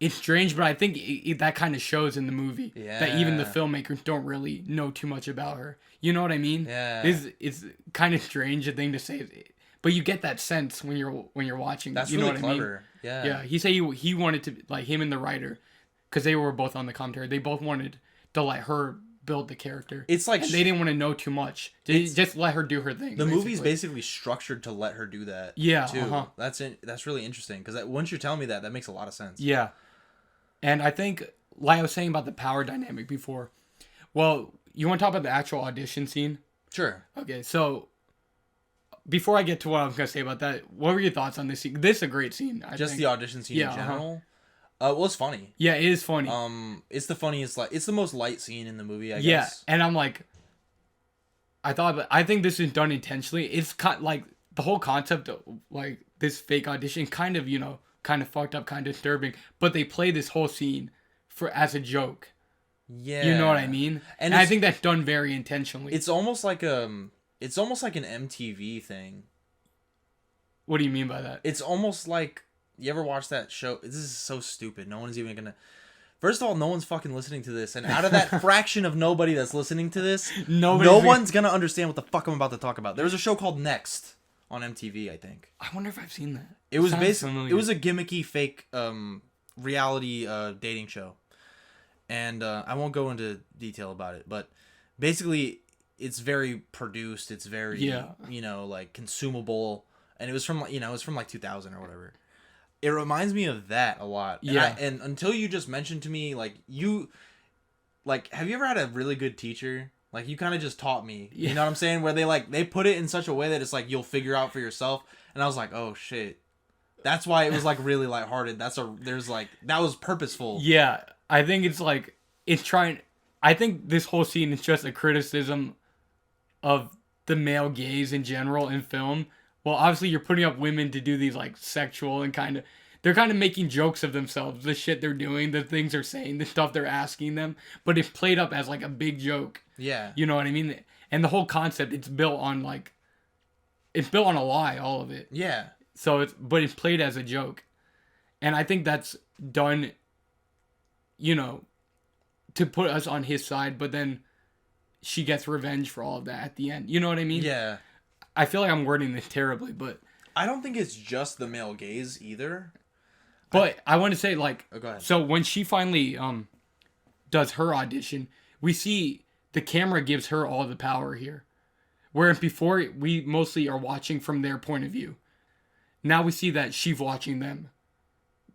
it's strange, but I think that kind of shows in the movie. Yeah. That even the filmmakers don't really know too much about her. You know what I mean? Yeah. It's kind of strange a thing to say, but you get that sense when you're watching. That's you really know what clever. I mean? Yeah. Yeah. He said he wanted to, like, him and the writer, because they were both on the commentary. They both wanted to let her build the character. It's like and they didn't want to know too much. Just let her do her thing. The movie's basically structured to let her do that. Yeah. Too. That's really interesting because once you're telling me that makes a lot of sense. Yeah. And I think, like I was saying about the power dynamic before, well, you want to talk about the actual audition scene? Sure. Okay, so before I get to what I was going to say about that, what were your thoughts on this scene? This is a great scene, I think. The audition scene in general? Well, it's funny. Yeah, it is funny. It's the funniest, it's the most light scene in the movie, I guess. Yeah, and I'm like, I think this is done intentionally. It's like, the whole concept of, like, this fake audition kind of, kind of fucked up, kind of disturbing, but they play this whole scene as a joke. Yeah. You know what I mean? And I think that's done very intentionally. It's almost like an MTV thing. What do you mean by that? It's almost like, you ever watch that show? This is so stupid. No one's even gonna... First of all, no one's fucking listening to this. And out of that fraction of nobody that's listening to this, no one's gonna understand what the fuck I'm about to talk about. There was a show called Next on MTV, I think. I wonder if I've seen that. It was basically... It was a gimmicky, fake reality dating show. And I won't go into detail about it, but basically it's very produced. It's very, like consumable. And it was from, like 2000 or whatever. It reminds me of that a lot. And until you just mentioned to me, like, have you ever had a really good teacher? Like, you kind of just taught me. You know what I'm saying? Where they put it in such a way that it's like, you'll figure out for yourself. And I was like, oh shit. That's why it was like really lighthearted. That was purposeful. Yeah. I think it's like, I think this whole scene is just a criticism of the male gaze in general in film. Well, obviously you're putting up women to do these like sexual and they're kind of making jokes of themselves, the shit they're doing, the things they're saying, the stuff they're asking them, but it's played up as like a big joke. Yeah. You know what I mean? And the whole concept, it's built on a lie, all of it. Yeah. So but it's played as a joke. And I think that's done, to put us on his side, but then she gets revenge for all of that at the end. You know what I mean? Yeah. I feel like I'm wording this terribly, but... I don't think it's just the male gaze either. But I want to say, like... Oh, go ahead. So when she finally does her audition, we see the camera gives her all the power here. Whereas before, we mostly are watching from their point of view. Now we see that she's watching them.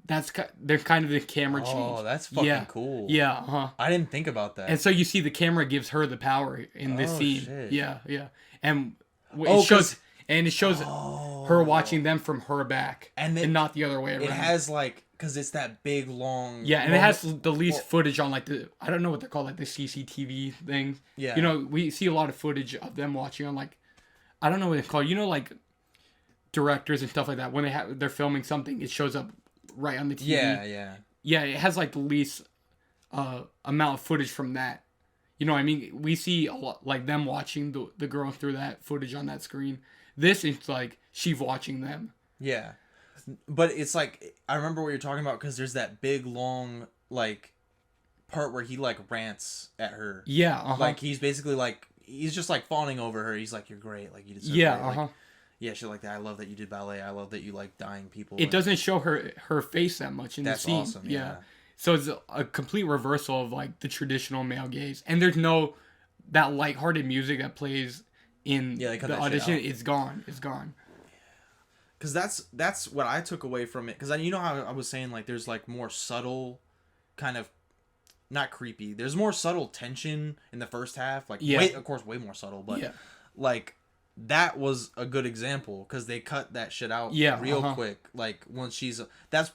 They're kind of the camera change. Oh, that's fucking cool. Yeah, I didn't think about that. And so you see the camera gives her the power in this scene. Shit. Yeah. And it shows her watching them from her back and not the other way around. It has because it's that big long. Yeah, and it has the least footage on I don't know what they're called, like the CCTV thing. Yeah. We see a lot of footage of them watching on I don't know what it's called. Like directors and stuff like that, when they're filming something, it shows up right on the TV. Yeah, it has the least amount of footage from that. You know what I mean? We see a lot them watching the girl through that footage on that screen. This is she's watching them. Yeah, but it's I remember what you're talking about because there's that big long part where he rants at her. Yeah. He's basically he's just fawning over her. He's like, "You're great. You did so great." Yeah, shit like that. I love that you did ballet. I love that you like dying people. It doesn't show her face that much in the scene. That's awesome. Yeah. So it's a complete reversal of the traditional male gaze, and there's no that lighthearted music that plays in the audition. It's gone. It's gone. Because that's what I took away from it. Because how I was saying there's more subtle, kind of not creepy. There's more subtle tension in the first half. Of course, way more subtle, but that was a good example because they cut that shit out real quick. Once she's... That's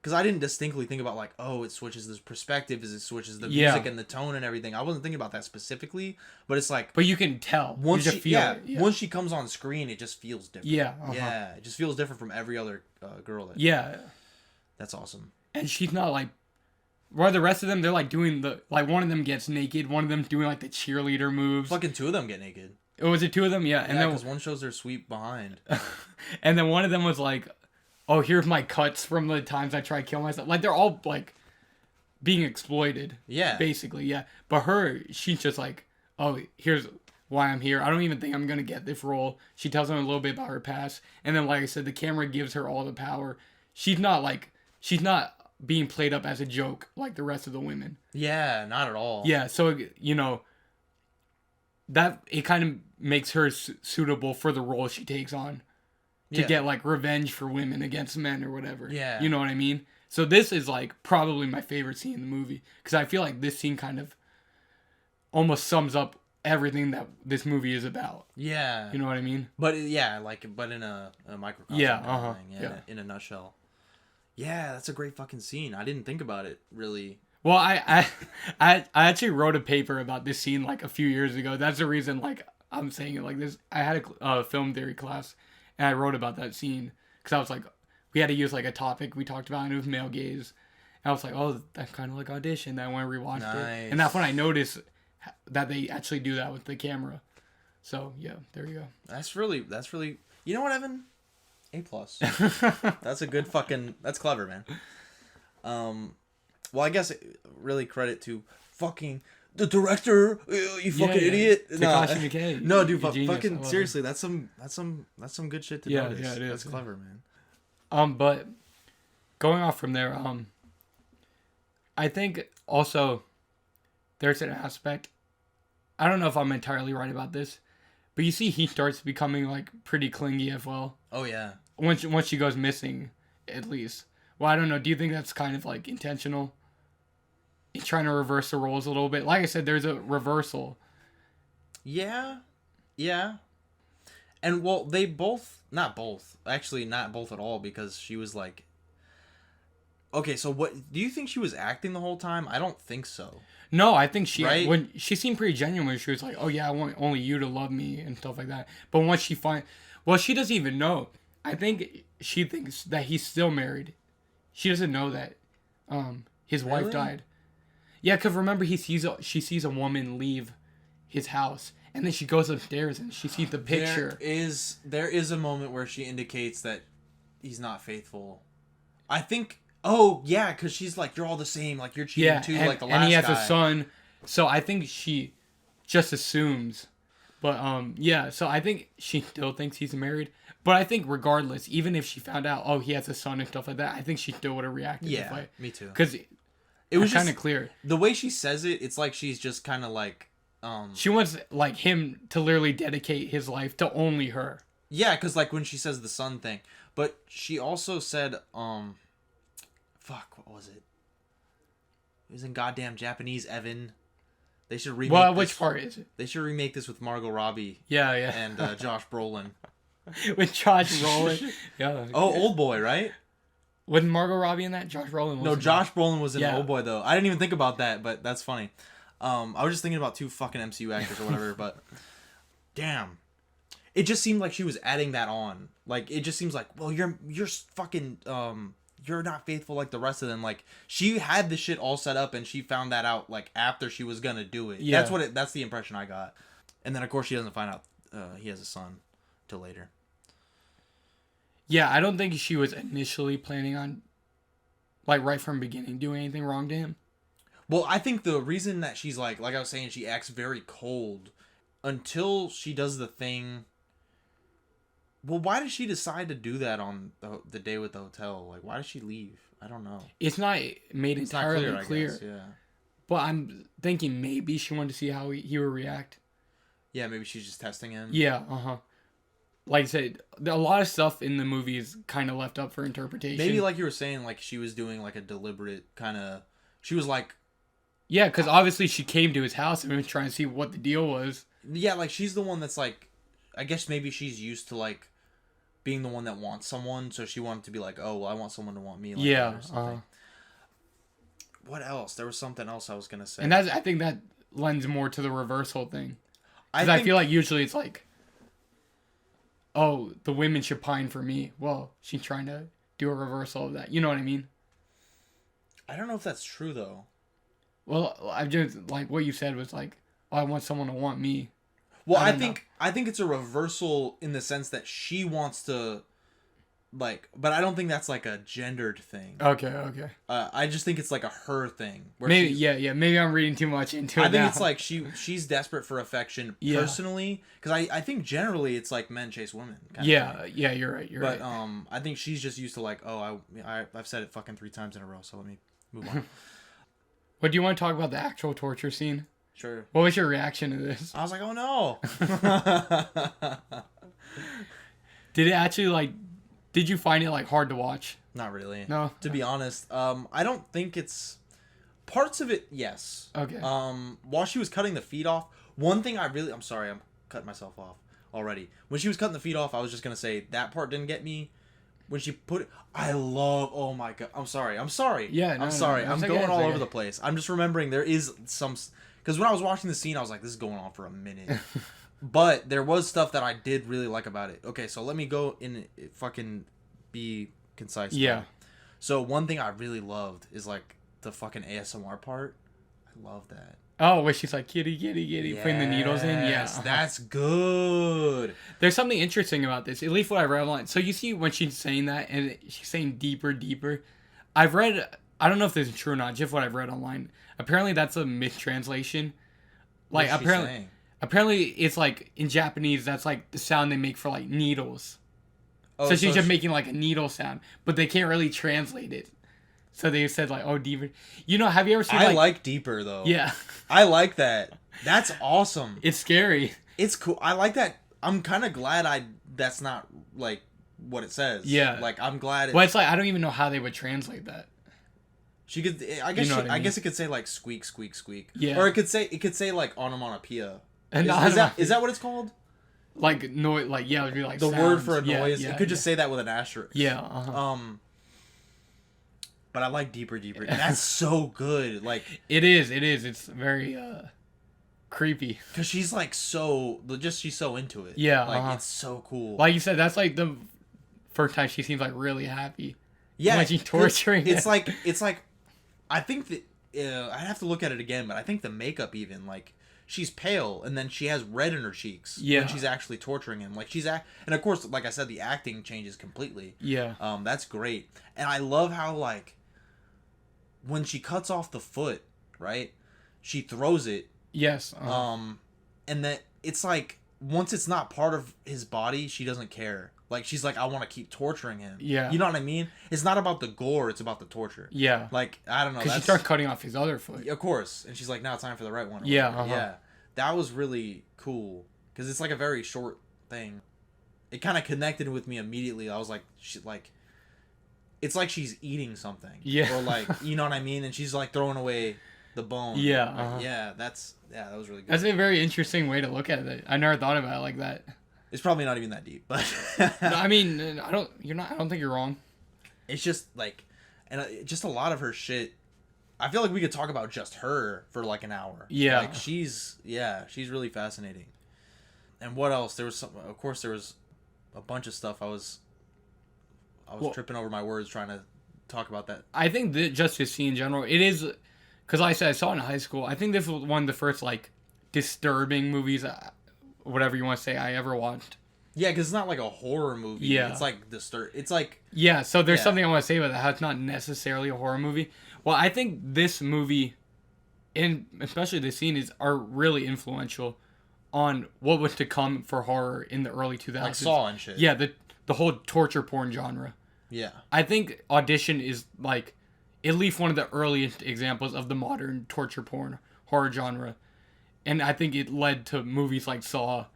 because I didn't distinctly think about like, oh, it switches the perspective, it switches the music and the tone and everything. I wasn't thinking about that specifically, but it's like, but you can tell once you feel it. Yeah. Once she comes on screen, it just feels different. Yeah, it just feels different from every other girl. That's awesome. And she's not like, while the rest of them, they're like doing one of them gets naked, one of them doing like the cheerleader moves. Fucking two of them get naked. Oh, was it two of them? Yeah, and then because one shows their sweep behind, and then one of them was like, "Oh, here's my cuts from the times I tried to kill myself." Like they're all like being exploited. Yeah, basically, yeah. But she's just like, "Oh, here's why I'm here. I don't even think I'm gonna get this role." She tells them a little bit about her past, and then, like I said, the camera gives her all the power. She's not being played up as a joke like the rest of the women. Yeah, not at all. Yeah, so, that it kind of makes her suitable for the role she takes on to get like revenge for women against men or whatever. Yeah. You know what I mean? So this is like probably my favorite scene in the movie because I feel like this scene kind of almost sums up everything that this movie is about. Yeah. You know what I mean? But in a microcosm. Yeah, in a nutshell. Yeah, that's a great fucking scene. I didn't think about it, really. Well, I actually wrote a paper about this scene, like, a few years ago. That's the reason, like, I'm saying it like this. I had a film theory class, and I wrote about that scene. Because I was like, we had to use, like, a topic we talked about, and it was male gaze. And I was like, oh, that's kind of like Audition. Then I went and rewatched it. And that's when I noticed that they actually do that with the camera. So, yeah, there you go. That's really... You know what, Evan? A+. That's a good fucking... That's clever, man. Well, I guess really credit to fucking the director. You fucking idiot. Takashi Miike. No, dude, fucking seriously, that's some good shit to notice. Yeah, it is. That's clever, man. But going off from there, I think also there's an aspect. I don't know if I'm entirely right about this, but you see he starts becoming like pretty clingy as well. Oh yeah. Once she goes missing, at least. Well, I don't know. Do you think that's kind of like intentional? He's trying to reverse the roles a little bit. Like I said, there's a reversal. Yeah. And well, they both, not both at all, because she was like, okay, so what, do you think she was acting the whole time? I don't think so. No, I think when she seemed pretty genuine. She was like, oh yeah, I want only you to love me and stuff like that. But once she she doesn't even know. I think she thinks that he's still married. She doesn't know that his wife died. Yeah, because remember, she sees a woman leave his house, and then she goes upstairs and she sees the picture. There is a moment where she indicates that he's not faithful. I think. Oh yeah, because she's like, you're all the same. Like you're cheating too. Like the last guy. And he has a son, so I think she just assumes. But so I think she still thinks he's married. But I think regardless, even if she found out, oh, he has a son and stuff like that, I think she still would have reacted. Yeah, me too. Because it was kind of clear. The way she says it, it's like she's just kind of like... she wants like him to literally dedicate his life to only her. Yeah, because like when she says the son thing. But she also said... Fuck, what was it? It was in goddamn Japanese, Evan. They should remake this. Which part is it? They should remake this with Margot Robbie. Yeah. And Josh Brolin. With Josh Brolin. Yeah. Oh, Old Boy, right? Wasn't Margot Robbie in that? Josh Brolin was. No, Josh Brolin was in Old Boy, though. I didn't even think about that, but that's funny. I was just thinking about two fucking MCU actors or whatever, but... Damn. It just seemed like she was adding that on. Like, it just seems like, well, you're fucking... you're not faithful like the rest of them. Like, she had this shit all set up, and she found that out, like, after she was gonna do it. Yeah. That's the impression I got. And then, of course, she doesn't find out he has a son till later. Yeah, I don't think she was initially planning on, like, right from the beginning, doing anything wrong to him. Well, I think the reason that she's, like I was saying, she acts very cold until she does the thing... Well, why did she decide to do that on the day with the hotel? Like, why did she leave? I don't know. It's not made entirely clear. I guess, yeah. But I'm thinking maybe she wanted to see how he would react. Yeah, maybe she's just testing him. Yeah, Like I said, a lot of stuff in the movie is kind of left up for interpretation. Maybe like you were saying, like she was doing like a deliberate kind of... She was like... Yeah, because obviously she came to his house and was trying to see what the deal was. Yeah, like she's the one that's like... I guess maybe she's used to like... being the one that wants someone, so she wanted to be like, oh, well, I want someone to want me. Like yeah. or something. What else? There was something else I was gonna say. And I think that lends more to the reversal thing. Because I feel like usually it's like, oh, the women should pine for me. Well, she's trying to do a reversal of that. You know what I mean? I don't know if that's true, though. Well, I just, like, what you said was like, oh, I want someone to want me. Well, I think it's a reversal in the sense that she wants to, like, but I don't think that's like a gendered thing. Okay. I just think it's like a her thing. Where maybe, maybe I'm reading too much into it. I think it's like she's desperate for affection personally, because I think generally it's like men chase women. You're right. But I think she's just used to like, oh, I've said it fucking 3 times in a row, so let me move on. But do you want to talk about the actual torture scene? Sure. What was your reaction to this? I was like, oh no. Did it actually like? Did you find it like hard to watch? Not really. No. To be honest, I don't think it's parts of it. Yes. Okay. While she was cutting the feet off, one thing I'm sorry, I'm cutting myself off already. When she was cutting the feet off, I was just gonna say that part didn't get me. When she put it, oh my god, I'm sorry. Yeah, I'm sorry. I'm going all over okay. the place. I'm just remembering there is some, because when I was watching the scene, I was like, this is going on for a minute. But there was stuff that I did really like about it. Okay, so let me go in fucking be concise. Yeah. So one thing I really loved is like the fucking ASMR part. I love that. Oh, where she's like kitty, putting the needles in. Yeah, that's good. There's something interesting about this. At least what I read online. So you see when she's saying that and she's saying deeper. I've read. I don't know if this is true or not. Just what I've read online. Apparently that's a mistranslation. Like apparently it's like in Japanese that's like the sound they make for like needles. Oh, so she's just making like a needle sound, but they can't really translate it. So they said like, oh, deeper. You know, have you ever seen I like deeper though. Yeah. I like that. That's awesome. It's scary. It's cool. I like that. I'm kind of glad that's not like what it says. Yeah. Like I'm glad well, it's like I don't even know how they would translate that. She could I guess I guess it could say like squeak squeak squeak. Yeah. Or it could say like onomatopoeia. And is that what it's called? Like noise, like it would be like the sounds. word for a noise. Yeah, it could just say that with an asterisk. Yeah. Uh-huh. But I like deeper. That's so good. Like it is. It's very creepy. Cause she's like she's so into it. Yeah. Like it's so cool. Like you said, that's like the first time she seems like really happy. Yeah. When she's torturing. It's like I think that I'd have to look at it again, but I think the makeup even like. She's pale, and then she has red in her cheeks when she's actually torturing him. Like and of course, like I said, the acting changes completely. Yeah. That's great, and I love how like when she cuts off the foot, right? She throws it. Yes. And that it's like once it's not part of his body, she doesn't care. Like she's like, I want to keep torturing him. Yeah. You know what I mean? It's not about the gore; it's about the torture. Yeah. Like I don't know. Because she starts cutting off his other foot. Of course, and she's like, now it's time for the right one. Yeah. Yeah. That was really cool because it's like a very short thing. It kind of connected with me immediately. I was like, it's like she's eating something. Yeah. Or like, you know what I mean? And she's like throwing away the bone. Yeah. Like, yeah. That was really good. That's a very interesting way to look at it. I never thought about it like that. It's probably not even that deep, but no, I mean, I don't think you're wrong. It's just like, and just a lot of her shit. I feel like we could talk about just her for like an hour. Yeah. Like she's really fascinating. And what else? There was of course there was a bunch of stuff I was tripping over my words trying to talk about that. I think that just this scene in general, it is, because like I said, I saw it in high school. I think this was one of the first like disturbing movies, whatever you want to say, I ever watched. Yeah, because it's not like a horror movie. Yeah. It's like it's like... Yeah, so there's something I want to say about that, how it's not necessarily a horror movie. Well, I think this movie, and especially this scene, are really influential on what was to come for horror in the early 2000s. Like Saw and shit. Yeah, the whole torture porn genre. Yeah. I think Audition is like at least one of the earliest examples of the modern torture porn horror genre. And I think it led to movies like Saw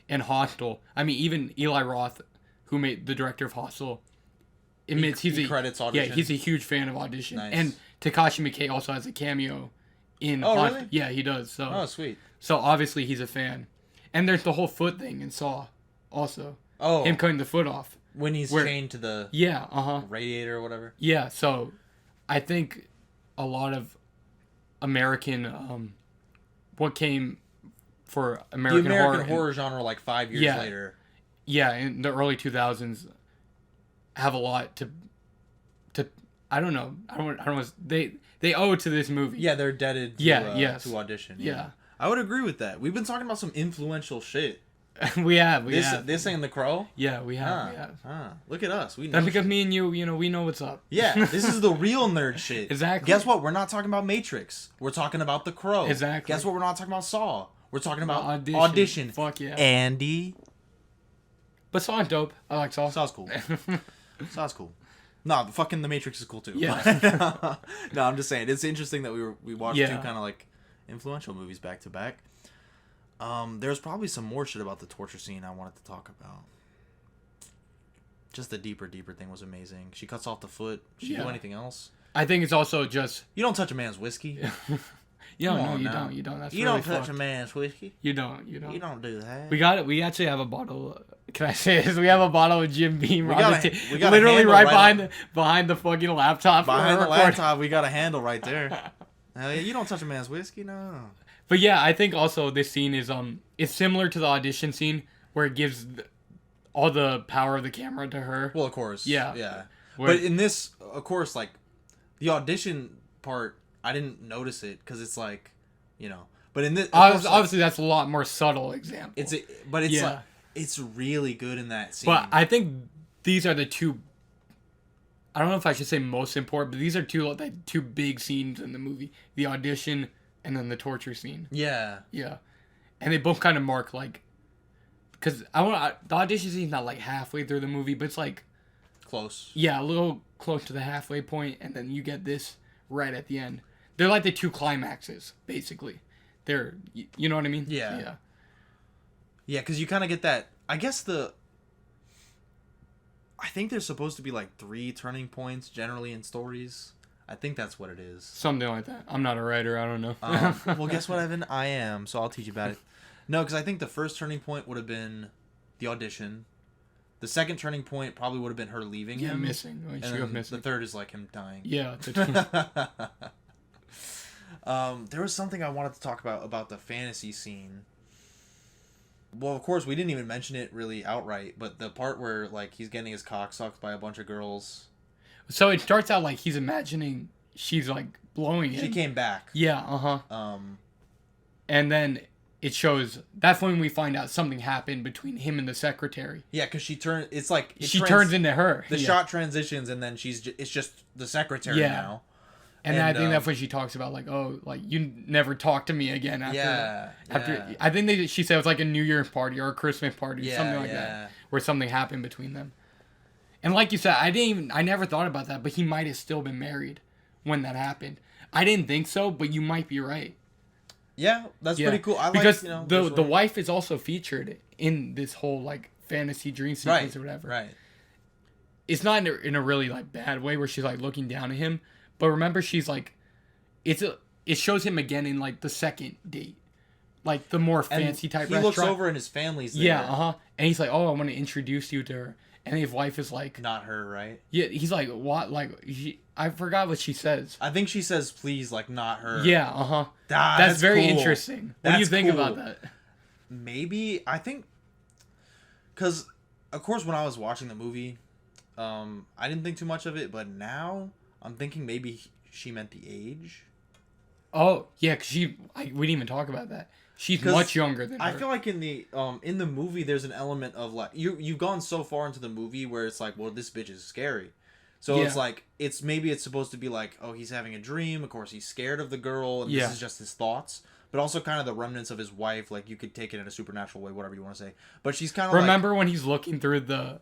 and Hostel. I mean, even Eli Roth, who made the director of Hostel, admits he credits Audition. Yeah, he's a huge fan of Audition. Nice. And Takashi Miike also has a cameo in Hostel. Really? Yeah, he does. So. Oh, sweet. So obviously he's a fan. And there's the whole foot thing in Saw also. Oh. Him cutting the foot off. When he's chained to the radiator or whatever. Yeah, so I think a lot of American what came for American the American horror genre like 5 years later. Yeah, in the early 2000s have a lot to I don't know. I don't know. They owe it to this movie. Yeah, they're indebted to Audition. Yeah. I would agree with that. We've been talking about some influential shit. we have. This ain't The Crow? Yeah, we have. Look at us. We know That's because me and you, we know what's up. Yeah, this is the real nerd shit. Exactly. Guess what? We're not talking about Matrix. We're talking about The Crow. Exactly. Guess what? We're not talking about Saw. We're talking about Audition. Fuck yeah. Andy. But Saw's dope. I like Saw. Saw's cool. Saw's cool. No, the Matrix is cool too. Yeah. No, I'm just saying it's interesting that we watched two kind of like influential movies back to back. There's probably some more shit about the torture scene I wanted to talk about. Just the deeper thing was amazing. She cuts off the foot. She do anything else? I think it's also just you don't touch a man's whiskey. You don't. That's you really don't touch a man's whiskey. You don't. You don't do that. We actually have a bottle. Can I say this? We have a bottle of Jim Beam. We got literally right behind the fucking laptop. Behind the laptop, we got a handle right there. You don't touch a man's whiskey, no. But yeah, I think also this scene is it's similar to the audition scene where it gives all the power of the camera to her. Well, of course. Yeah. Where, but in this, of course, like the audition part, I didn't notice it because it's like, But in this, obviously, that's a lot more subtle example. It's really good in that scene. But I think these are the two. I don't know if I should say most important, but these are two big scenes in the movie: the audition and then the torture scene. Yeah. Yeah, and they both kind of mark because the audition scene's not like halfway through the movie, but it's like close. Yeah, a little close to the halfway point, and then you get this right at the end. They're like the two climaxes, basically. They're, you know what I mean? Yeah. Yeah, because you kind of get that. I guess I think there's supposed to be like 3 turning points generally in stories. I think that's what it is. Something like that. I'm not a writer. I don't know. Well, guess what, Evan? I am, so I'll teach you about it. No, because I think the first turning point would have been the audition. The second turning point probably would have been her leaving him. Missing. And then the third is like him dying. Yeah. There was something I wanted to talk about the fantasy scene. Well, of course, we didn't even mention it really outright, but the part where like he's getting his cock sucked by a bunch of girls. So it starts out like he's imagining she's like blowing him. She came back. Yeah. And then it shows. That's when we find out something happened between him and the secretary. Yeah, because she turns. It's like she turns into her. The shot transitions, and then it's just the secretary now. And I think that's when she talks about like, oh, like you never talk to me again after. I think she said it was like a New Year's party or a Christmas party or something like that, where something happened between them. And like you said, I never thought about that, but he might have still been married when that happened. I didn't think so, but you might be right. Yeah, that's pretty cool. Because the wife is also featured in this whole like fantasy dream sequence or whatever. Right. It's not in a really like bad way where she's like looking down at him. But remember, she's like, it shows him again in like the second date, like the more fancy type restaurant. He looks over and his family's there. Yeah, and he's like, oh, I want to introduce you to her, and his wife is like, not her, right? Yeah, he's like, what? Like, I forgot what she says. I think she says, please, like not her. Yeah, that's very interesting. What do you think about that? Maybe I think, because of course when I was watching the movie, I didn't think too much of it, but now I'm thinking maybe she meant the age. Oh yeah, because we didn't even talk about that. She's much younger than her. I feel like in the movie there's an element of like you've gone so far into the movie where it's like, well, this bitch is scary. So it's like it's supposed to be like, oh, he's having a dream. Of course, he's scared of the girl, and this is just his thoughts. But also kind of the remnants of his wife. Like you could take it in a supernatural way, whatever you want to say. But she's kind of remember when he's looking through the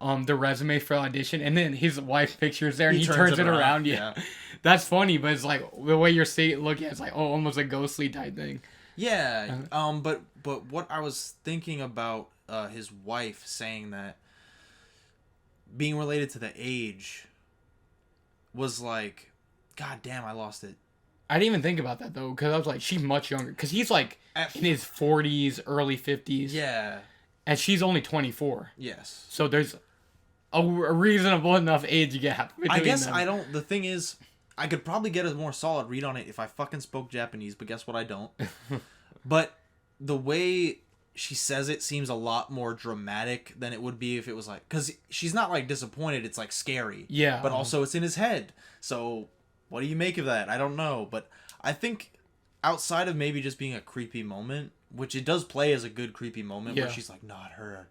resume for audition, and then his wife's picture's there, and he turns it around. Yeah. That's funny, but it's like the way you're looking at it's like, oh, almost a ghostly type thing. Yeah. But what I was thinking about his wife saying that being related to the age was like, god damn, I lost it. I didn't even think about that though, because I was like, she's much younger, because he's like in his 40s, early 50s. Yeah. And she's only 24. Yes. So there's a reasonable enough age gap between I guess them. I don't... The thing is, I could probably get a more solid read on it if I fucking spoke Japanese, but guess what? I don't. But the way she says it seems a lot more dramatic than it would be if it was like... Because she's not, like, disappointed. It's, like, scary. Yeah. But also it's in his head. So what do you make of that? I don't know. But I think outside of maybe just being a creepy moment, which it does play as a good creepy moment, where she's like, not her.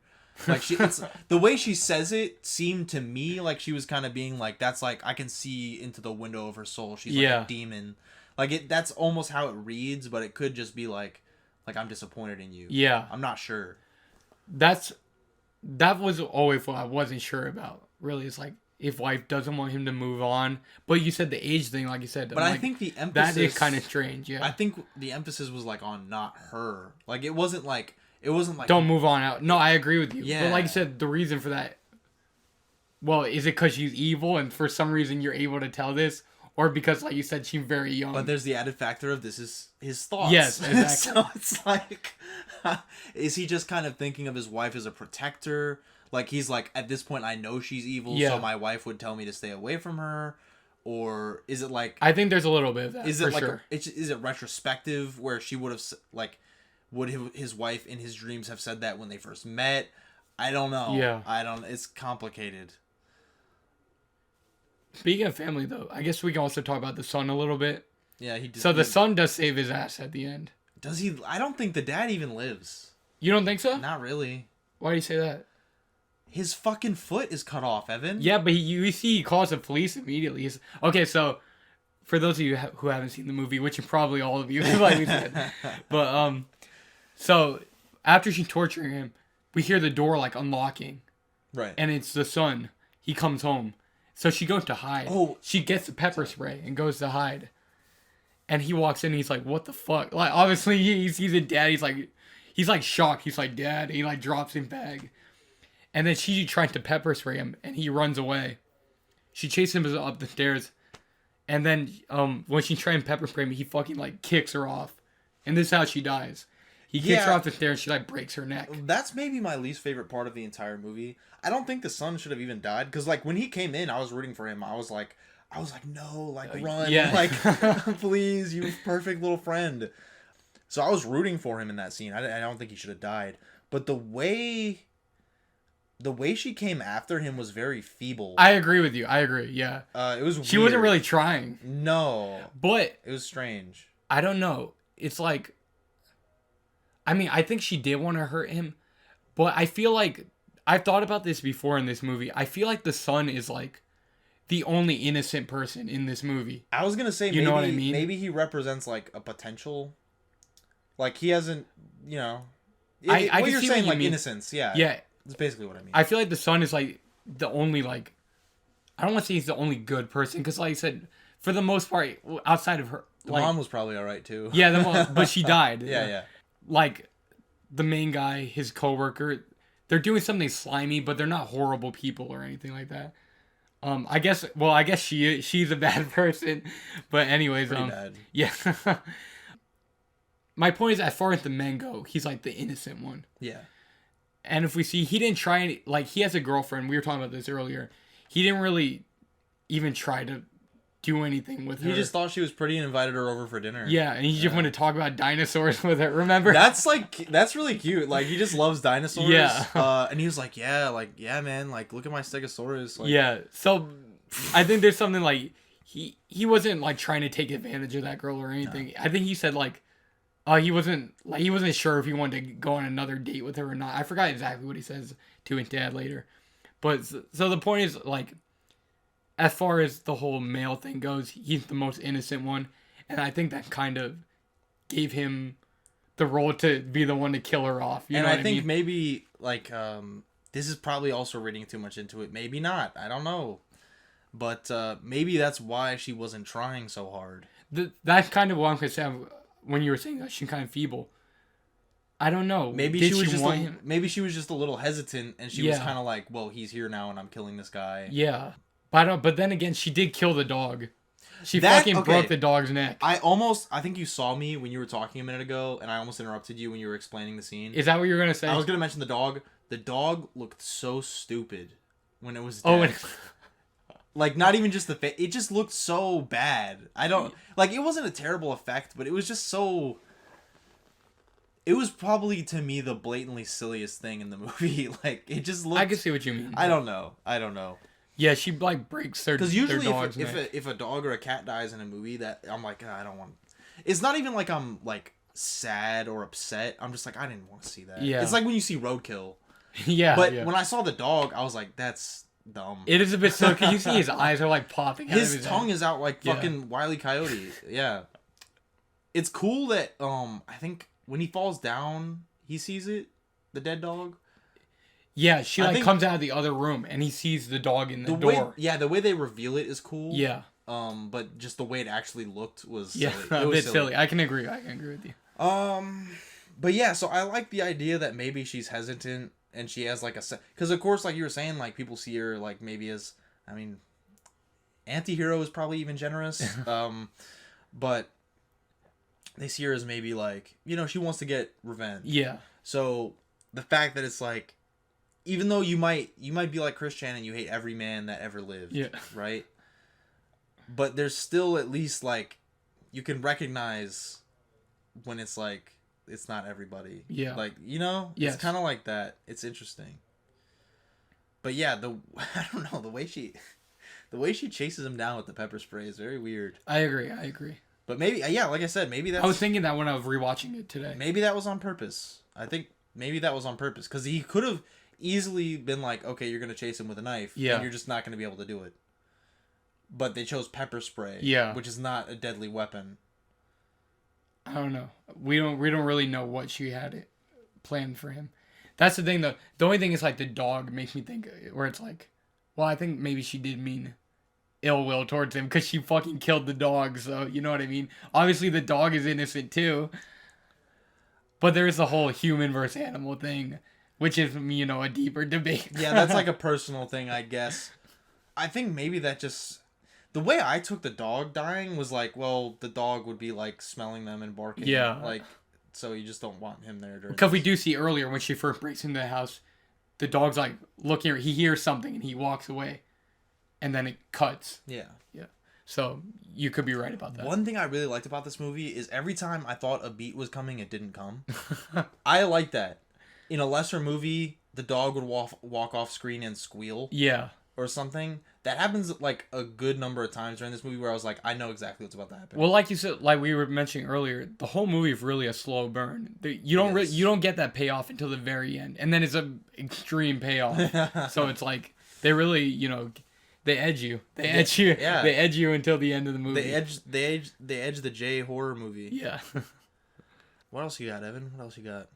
Like, it's the way she says it seemed to me like she was kind of being like, that's like, I can see into the window of her soul. She's like a demon. Like, that's almost how it reads, but it could just be like I'm disappointed in you. Yeah. I'm not sure. That was always what I wasn't sure about. Really, it's like, if wife doesn't want him to move on. But you said the age thing, like you said. But I think the emphasis... That is kind of strange, yeah. I think the emphasis was, like, on not her. Like, it wasn't like... Don't move on out. No, I agree with you. Yeah. But like you said, the reason for that... Well, is it because she's evil and for some reason you're able to tell this? Or because, like you said, she's very young? But there's the added factor of this is his thoughts. Yes, exactly. So it's like... is he just kind of thinking of his wife as a protector? Like, he's like, at this point, I know she's evil, so my wife would tell me to stay away from her? Or is it like... I think there's a little bit of that, is it like sure. Is it retrospective, where she would have, like... Would his wife in his dreams have said that when they first met? I don't know. Yeah. It's complicated. Speaking of family, though, I guess we can also talk about the son a little bit. Yeah, he did. So the son does save his ass at the end. Does he? I don't think the dad even lives. You don't think so? Not really. Why do you say that? His fucking foot is cut off, Evan. Yeah, but you see he calls the police immediately. Okay, so for those of you who haven't seen the movie, which is probably all of you, like we said, but so after she's torturing him, we hear the door like unlocking. Right. And it's the son. He comes home. So she goes to hide. Oh. She gets the pepper spray and goes to hide. And he walks in and he's like, what the fuck? Like, obviously he sees a dad. He's like shocked. He's like, Dad. And he like drops his bag. And then she tries to pepper spray him and he runs away. She chases him up the stairs. And then when she tries to pepper spray him, he fucking like kicks her off. And this is how she dies. He kicks her off the stairs and she like breaks her neck. That's maybe my least favorite part of the entire movie. I don't think the son should have even died, because like when he came in, I was rooting for him. I was like, no, like run, like please, you perfect little friend. So I was rooting for him in that scene. I don't think he should have died. But the way she came after him was very feeble. I agree with you. I agree. Yeah. It was. She weird. wasn't really trying. No. But it was strange. I don't know. It's like, I mean, I think she did want to hurt him, but I feel like I've thought about this before in this movie. I feel like the son is like the only innocent person in this movie. I was gonna say, you know what I mean? Maybe he represents like a potential. Like he hasn't, you know. I what can you're see saying, what you like mean. innocence, yeah. Yeah, that's basically what I mean. I feel like the son is like the only like. I don't want to say he's the only good person because, like I said, for the most part, outside of her, the like, mom was probably all right too. Yeah, the mom, but she died. Yeah. Like the main guy, his coworker, they're doing something slimy, but they're not horrible people or anything like that. I guess she's a bad person, but anyways, pretty bad. Yeah. My point is, as far as the men go, he's like the innocent one. Yeah. And if we see, he didn't try any, like he has a girlfriend. We were talking about this earlier. He didn't really even try to do anything with her. He just thought she was pretty and invited her over for dinner. Yeah, and he just wanted to talk about dinosaurs with her. Remember? That's really cute. Like he just loves dinosaurs. Yeah. And he was like, yeah, man, like look at my Stegosaurus. Like, yeah. So I think there's something like he wasn't like trying to take advantage of that girl or anything. No. I think he said like, he wasn't sure if he wanted to go on another date with her or not. I forgot exactly what he says to his dad later. But so the point is like, as far as the whole male thing goes, he's the most innocent one. And I think that kind of gave him the role to be the one to kill her off. You know what I think mean? Maybe, like, this is probably also reading too much into it. Maybe not. I don't know. But maybe that's why she wasn't trying so hard. That's kind of what I'm going to say when you were saying that she's kind of feeble. I don't know. Maybe she was just a little hesitant, and she was kind of like, well, he's here now, and I'm killing this guy. Yeah. But then again, she did kill the dog. She fucking broke the dog's neck. I think you saw me when you were talking a minute ago, and I almost interrupted you when you were explaining the scene. Is that what you were going to say? I was going to mention the dog. The dog looked so stupid when it was dead. Like, not even just the face. It just looked so bad. I don't... Like, it wasn't a terrible effect, but it was just so... It was probably, to me, the blatantly silliest thing in the movie. Like, it just looked... I can see what you mean. I don't know. Yeah, she, like, breaks their dog's neck. Because usually if a dog or a cat dies in a movie, that I'm like, I don't want... It's not even like I'm, like, sad or upset. I'm just like, I didn't want to see that. Yeah. It's like when you see Roadkill. Yeah. But when I saw the dog, I was like, that's... dumb. It is a bit silly because you see his eyes are like popping out of his tongue head. is out like fucking Wile E. Coyote. Yeah. It's cool that I think when he falls down, he sees it, the dead dog. Yeah, she comes out of the other room and he sees the dog in the door. The way they reveal it is cool. Yeah. But just the way it actually looked was silly. A bit silly. I can agree with you. But yeah, so I like the idea that maybe she's hesitant. And she has like because of course, like you were saying, like people see her like maybe as, I mean, anti-hero is probably even generous. But they see her as maybe like, she wants to get revenge. Yeah. So the fact that it's like, even though you might be like Christian and you hate every man that ever lived. Yeah. Right. But there's still at least like, you can recognize when it's like, it's not everybody. Yeah. Like, it's kind of like that. It's interesting. But yeah, I don't know, the way she chases him down with the pepper spray is very weird. I agree. But maybe, yeah, like I said, maybe that's... I was thinking that when I was rewatching it today. Maybe that was on purpose. I think maybe that was on purpose. Because he could have easily been like, okay, you're going to chase him with a knife. Yeah. And you're just not going to be able to do it. But they chose pepper spray. Yeah. Which is not a deadly weapon. I don't know. We don't really know what she had it planned for him. That's the thing, though. The only thing is, like, the dog makes me think, where it's like, well, I think maybe she did mean ill will towards him because she fucking killed the dog, so you know what I mean? Obviously, the dog is innocent, too. But there's the whole human versus animal thing, which is, a deeper debate. Yeah, that's like a personal thing, I guess. I think maybe that just... The way I took the dog dying was like, well, the dog would be like smelling them and barking. Yeah. Like, so you just don't want him there. Because we do see earlier when she first breaks into the house, the dog's like looking, he hears something and he walks away. And then it cuts. Yeah. Yeah. So you could be right about that. One thing I really liked about this movie is every time I thought a beat was coming, it didn't come. I like that. In a lesser movie, the dog would walk off screen and squeal. Yeah. Or something. That happens like a good number of times during this movie where I was like, I know exactly what's about to happen. Well, like you said, like we were mentioning earlier, the whole movie is really a slow burn. You don't get that payoff until the very end, and then it's an extreme payoff. So it's like they really, they edge you. They edge you. Yeah. They edge you until the end of the movie. They edge the J horror movie. Yeah. What else you got, Evan? What else you got?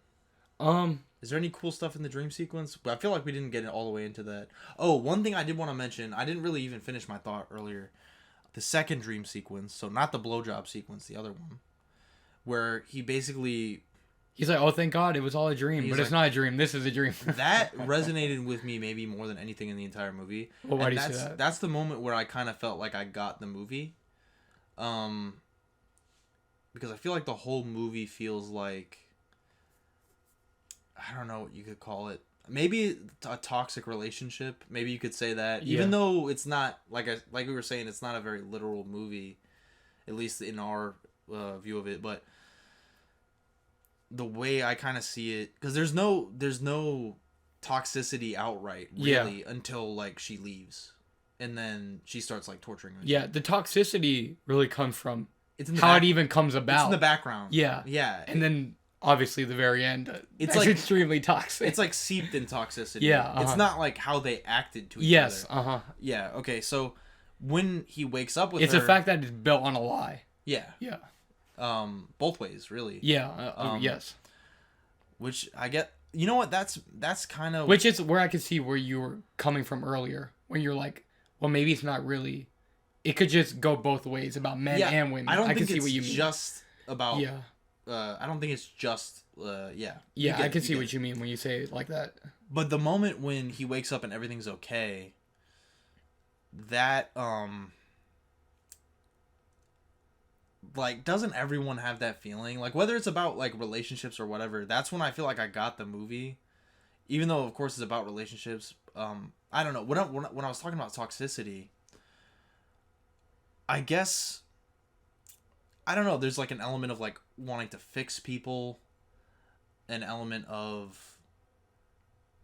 Is there any cool stuff in the dream sequence? I feel like we didn't get all the way into that. Oh, one thing I did want to mention, I didn't really even finish my thought earlier. The second dream sequence, so not the blowjob sequence, the other one, where he basically... He's like, oh, thank God, it was all a dream, but it's not a dream. This is a dream. That resonated with me maybe more than anything in the entire movie. Well, why do you say that? That's the moment where I kind of felt like I got the movie. Because I feel like the whole movie feels like... I don't know what you could call it. Maybe a toxic relationship. Maybe you could say that. Yeah. Even though it's not, like we were saying, it's not a very literal movie. At least in our view of it. But the way I kind of see it... Because there's no toxicity outright, really, until, like, she leaves. And then she starts, like, torturing him. Yeah, the toxicity really comes from how it even comes about. It's in the background. Yeah. Yeah. And then... Obviously, the very end, it's like extremely toxic. It's like seeped in toxicity. Yeah, it's not like how they acted to each other. Yeah. Okay. So when he wakes up with her, it's the fact that it's built on a lie. Yeah. Yeah. Both ways, really. Yeah. Yes. Which I get. You know what? That's kind of. Which is where I could see where you were coming from earlier, when you're like, well, maybe it's not really. It could just go both ways about men and women. I can see what you mean. Just about. Yeah. I don't think it's just, Yeah, I can see what you mean when you say it like that. But the moment when he wakes up and everything's okay, that, like, doesn't everyone have that feeling? Like, whether it's about, like, relationships or whatever, that's when I feel like I got the movie. Even though, of course, it's about relationships. I don't know. When I was talking about toxicity, I guess, I don't know, there's, like, an element of, like, wanting to fix people. An element of,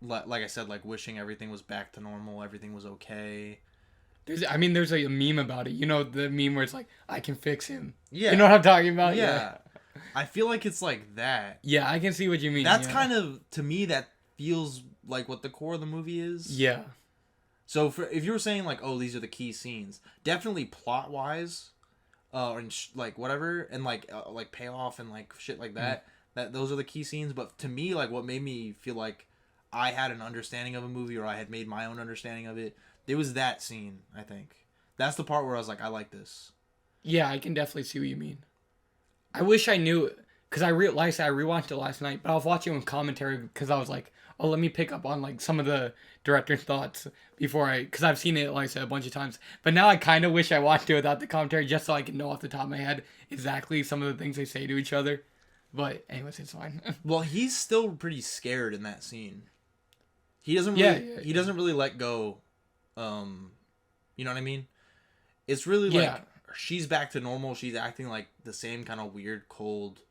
like I said, like, wishing everything was back to normal, everything was okay. There's like a meme about it. You know, the meme where it's like, I can fix him. Yeah. You know what I'm talking about? Yeah. I feel like it's like that. Yeah, I can see what you mean. That's kind of, to me, that feels like what the core of the movie is. Yeah. So if you were saying, like, oh, these are the key scenes, definitely plot-wise, and like, whatever, and, like payoff and, like, shit like that, those are the key scenes. But to me, like, what made me feel like I had an understanding of a movie, or I had made my own understanding of it, it was that scene, I think. That's the part where I was like, I like this. Yeah, I can definitely see what you mean. I wish I knew, because I rewatched it last night, but I was watching with commentary because I was like, oh, let me pick up on, like, some of the director's thoughts because I've seen it, like I said, a bunch of times. But now I kind of wish I watched it without the commentary just so I can know off the top of my head exactly some of the things they say to each other. But anyways, it's fine. Well, he's still pretty scared in that scene. He doesn't really, he doesn't really let go. You know what I mean? It's really like she's back to normal. She's acting like the same kind of weird, cold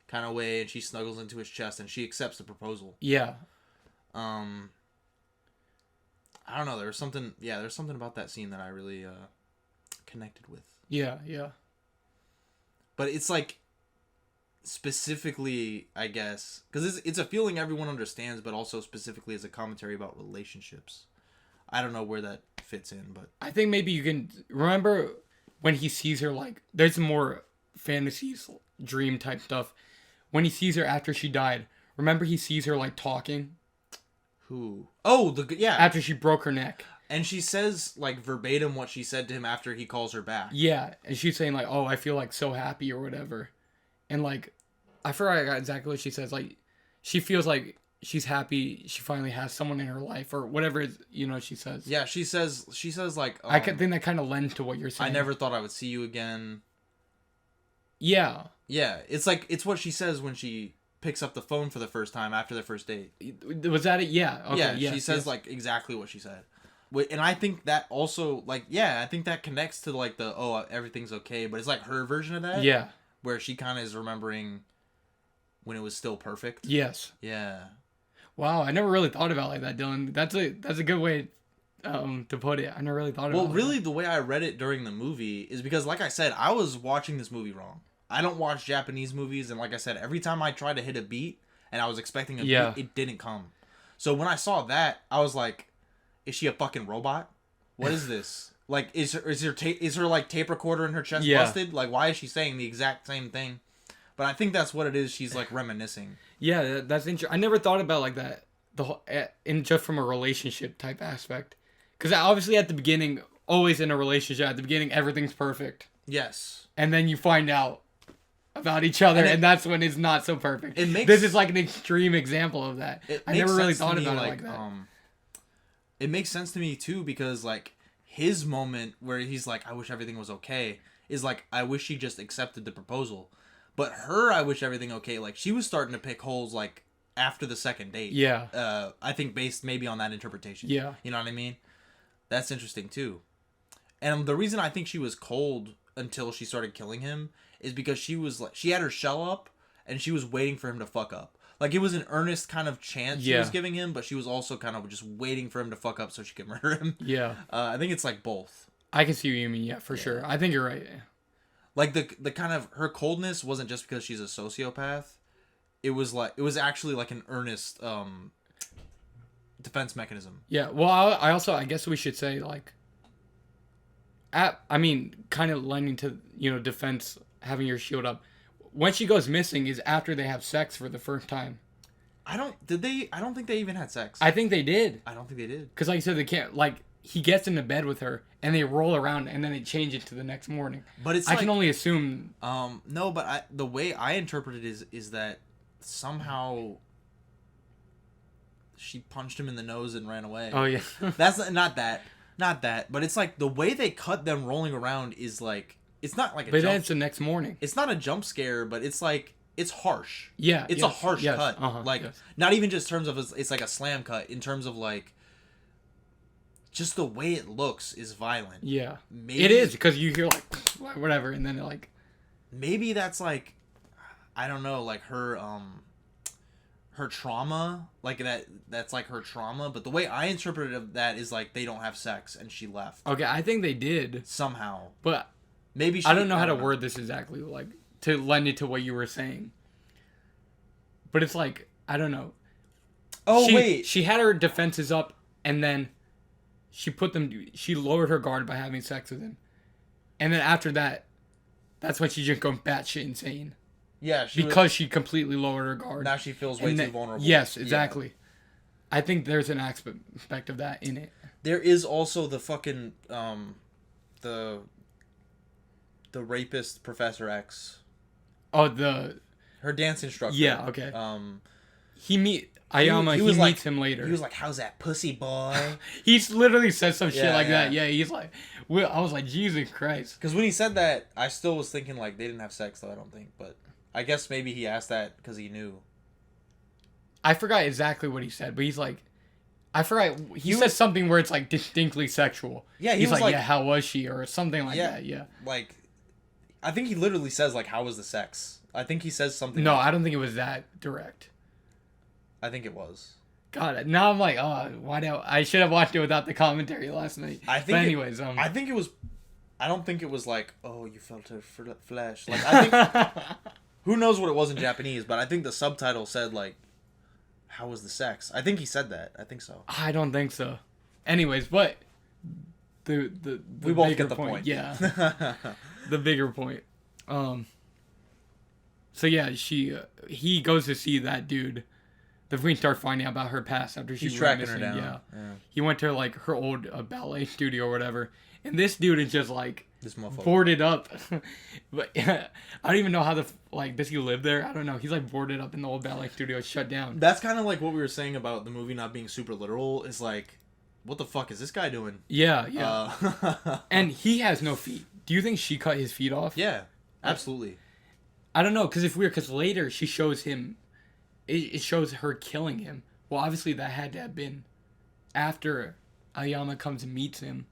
kind of way, and she snuggles into his chest and she accepts the proposal. Yeah. I don't know. There's something about that scene that I really connected with. Yeah, yeah. But it's like specifically, I guess, because it's a feeling everyone understands, but also specifically as a commentary about relationships. I don't know where that fits in, but I think maybe you can remember when he sees her, like, there's more fantasies, dream type stuff. When he sees her after she died, remember he sees her, like, talking? Who? Oh, yeah. After she broke her neck. And she says, like, verbatim what she said to him after he calls her back. Yeah, and she's saying, like, oh, I feel, like, so happy or whatever. And, like, I forgot exactly what she says. Like, she feels like she's happy she finally has someone in her life or whatever it is, you know, she says. Yeah, she says like... I think that kind of lends to what you're saying. I never thought I would see you again. Yeah. Yeah, it's like, it's what she says when she picks up the phone for the first time after their first date. Was that it? Yeah. Okay, yeah, she says, like, exactly what she said. And I think that also, like, yeah, I think that connects to, like, the, oh, everything's okay, but it's, like, her version of that. Yeah. Where she kind of is remembering when it was still perfect. Yes. Yeah. Wow, I never really thought about it like that, Dylan. That's a good way to put it. I never really thought about it. Well, really, the way I read it during the movie is because, like I said, I was watching this movie wrong. I don't watch Japanese movies, and like I said, every time I tried to hit a beat, and I was expecting a beat, it didn't come. So when I saw that, I was like, is she a fucking robot? What is this? Like, is her like tape recorder in her chest busted? Like, why is she saying the exact same thing? But I think that's what it is. She's, like, reminiscing. Yeah, that's interesting. I never thought about it like that. Just from a relationship type aspect. Because obviously at the beginning, always in a relationship, at the beginning, everything's perfect. Yes. And then you find out about each other, and that's when it's not so perfect. This is, like, an extreme example of that. I never really thought about it like that. It makes sense to me, too, because, like, his moment where he's like, I wish everything was okay, is like, I wish she just accepted the proposal. But her, I wish everything okay, like, she was starting to pick holes, like, after the second date. Yeah. I think based maybe on that interpretation. Yeah. You know what I mean? That's interesting, too. And the reason I think she was cold until she started killing him is because she was, like, she had her shell up, and she was waiting for him to fuck up. Like, it was an earnest kind of chance she was giving him, but she was also kind of just waiting for him to fuck up so she could murder him. Yeah. I think it's, like, both. I can see what you mean, yeah, for sure. I think you're right. Like, the kind of, her coldness wasn't just because she's a sociopath. It was actually, like, an earnest defense mechanism. Yeah, well, I guess we should say, like, kind of lending to, you know, defense, having your shield up. When she goes missing is after they have sex for the first time. I don't think they even had sex. I think they did. I don't think they did. Because, like you said, they can't, like, he gets into bed with her, and they roll around, and then they change it to the next morning. But it's I can only assume... No, but the way I interpret it is that somehow she punched him in the nose and ran away. Oh, yeah. That's not that. But it's like the way they cut them rolling around is like... it's not like a but then it's the next morning. It's not a jump scare, but it's like it's harsh. Yeah, it's a harsh cut. Like yes. not even just in terms of it's like a slam cut. In terms of like just the way it looks is violent. Yeah, maybe, it is because you hear like whatever, and then like maybe that's like I don't know, like her trauma, like that's like her trauma. But the way I interpreted that is like they don't have sex and she left. Okay, I think they did somehow, but maybe I don't know how to word this exactly, like to lend it to what you were saying. But it's like I don't know. Oh wait, she had her defenses up, and then she lowered her guard by having sex with him, and then after that, that's when she just goes batshit insane. Yeah, she completely lowered her guard. Now she feels way too vulnerable. Yes, exactly. Yeah. I think there's an aspect of that in it. There is also the fucking the rapist Professor X. Oh, her dance instructor. Yeah, okay. He meets him later. He was like, "How's that pussy, boy?" He literally said some shit like that. Yeah, he's like, I was like, Jesus Christ. Because when he said that, I still was thinking like they didn't have sex though. I don't think, but I guess maybe he asked that because he knew. I forgot exactly what he said, but he's like, I forgot. He said something where it's like distinctly sexual. Yeah, he's like, yeah, how was she, or something like that. Yeah, like, I think he literally says like, "How was the sex?" I think he says something. No, I don't think it was that direct. I think it was. God, now I'm like, oh, I should have watched it without the commentary last night. I think. But anyways, I think it was. I don't think it was like, "Oh, you felt her flesh." Like I think. Who knows what it was in Japanese, but I think the subtitle said like, "How was the sex?" I think he said that. I think so. I don't think so. Anyways, but the we both get the point. Yeah. The bigger point. So yeah, he goes to see that dude. The we start finding out about her past after she's tracking her down. Yeah. He went to like her old ballet studio or whatever, and this dude is just like boarded up. But I don't even know how does he live there? I don't know. He's like boarded up in the old ballet studio, shut down. That's kind of like what we were saying about the movie not being super literal. Is like, what the fuck is this guy doing? Yeah. And he has no feet. Do you think she cut his feet off? Yeah, absolutely. I don't know, because later she shows him, it shows her killing him. Well, obviously that had to have been after Aoyama comes and meets him.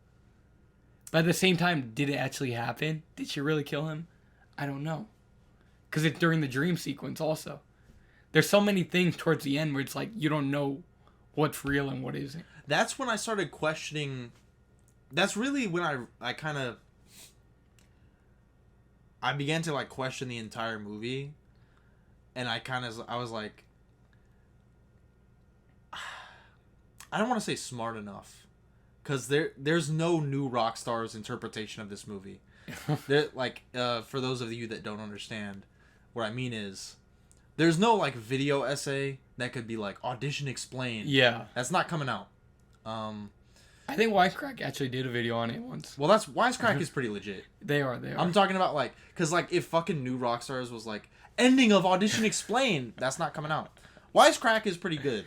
But at the same time, did it actually happen? Did she really kill him? I don't know. Because it's during the dream sequence also. There's so many things towards the end where it's like you don't know what's real and what isn't. That's when I started questioning. That's really when I began to like question the entire movie, and I was like, I don't want to say smart enough, because there's no new Rockstar's interpretation of this movie. There, like, for those of you that don't understand, what I mean is, there's no like video essay that could be like Audition Explained. Yeah, that's not coming out. I think Wisecrack actually did a video on it once. Well, Wisecrack is pretty legit. They are. I'm talking about like, cause like if fucking New Rockstars was like ending of Audition Explained, that's not coming out. Wisecrack is pretty good.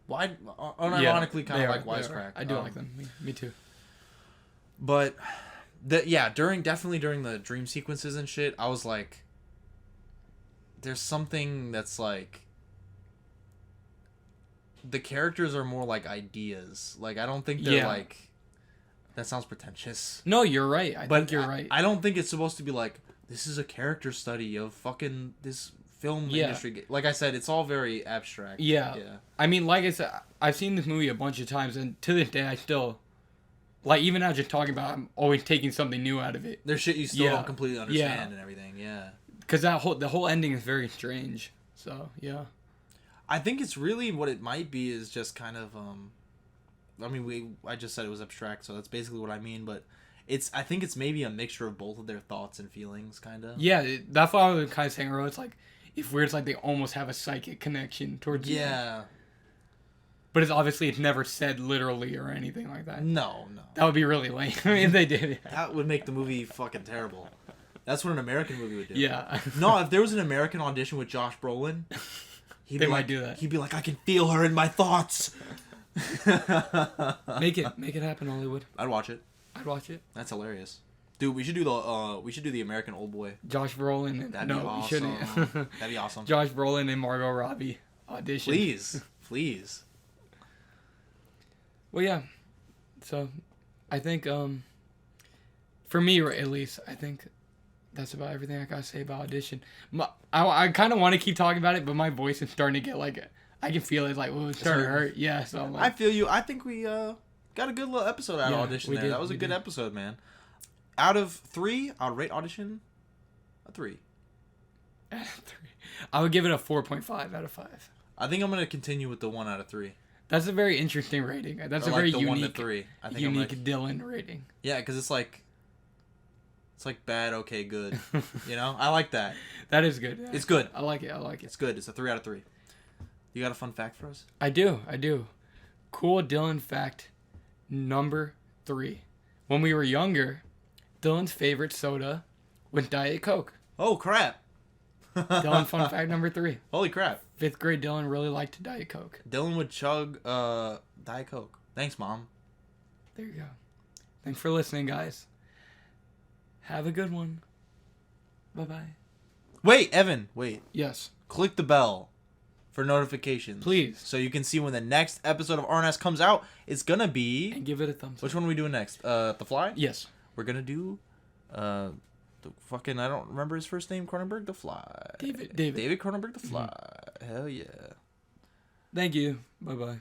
Unironically kind of like Wisecrack. I do like them. Me too. But definitely during the dream sequences and shit, I was like, there's something that's like. The characters are more like ideas. Like, I don't think they're like... That sounds pretentious. No, you're right. I think you're right. I don't think it's supposed to be like, this is a character study of fucking this film industry. Like I said, it's all very abstract. Yeah. I mean, like I said, I've seen this movie a bunch of times, and to this day, I still... Like, even now just talking about it, I'm always taking something new out of it. There's shit you still don't completely understand and everything, Because the whole ending is very strange. So, yeah. I think it's really what it might be is just kind of, I mean, I just said it was abstract, so that's basically what I mean, but I think it's maybe a mixture of both of their thoughts and feelings, kind of. Yeah, that's what I was kind of saying earlier. It's like, it's like they almost have a psychic connection towards you. Yeah. But it's never said literally or anything like that. No. That would be really lame if they did. That would make the movie fucking terrible. That's what an American movie would do. Yeah. No, if there was an American Audition with Josh Brolin... They might do that. He'd be like, I can feel her in my thoughts. Make it happen, Hollywood. I'd watch it. That's hilarious. Dude, we should do the American Old Boy. Josh Brolin. That'd be awesome. We shouldn't. That'd be awesome. Josh Brolin and Margot Robbie audition. Please. Well, yeah. So, I think for me at least, I think that's about everything I gotta say about Audition. I kind of want to keep talking about it, but my voice is starting to get like, I can feel it like, it's starting to hurt. Yeah, so I'm like, I feel you. I think we got a good little episode out of Audition there. That was a good episode, man. Out of 3, I'll rate Audition a 3. Out of 3. I would give it a 4.5 out of 5. I think I'm gonna continue with the 1 out of 3. That's a very interesting rating. That's a very unique 1 to 3. I think unique Dylan rating. Yeah, because it's like bad, okay, good. You know, I like that. That is good. Yeah. It's good. I like it. It's good. It's a 3 out of 3. You got a fun fact for us? I do. Cool Dylan fact number 3. When we were younger, Dylan's favorite soda was Diet Coke. Oh, crap. Dylan fun fact number 3. Holy crap. 5th grade Dylan really liked Diet Coke. Dylan would chug Diet Coke. Thanks, Mom. There you go. Thanks for listening, guys. Have a good one. Bye-bye. Wait, Evan. Wait. Yes. Click the bell for notifications. Please. So you can see when the next episode of RNS comes out. It's going to be... And give it a thumbs up. Which one are we doing next? The Fly? Yes. We're going to do... the fucking... I don't remember his first name. Cronenberg the Fly. David Cronenberg the Fly. Hell yeah. Thank you. Bye-bye.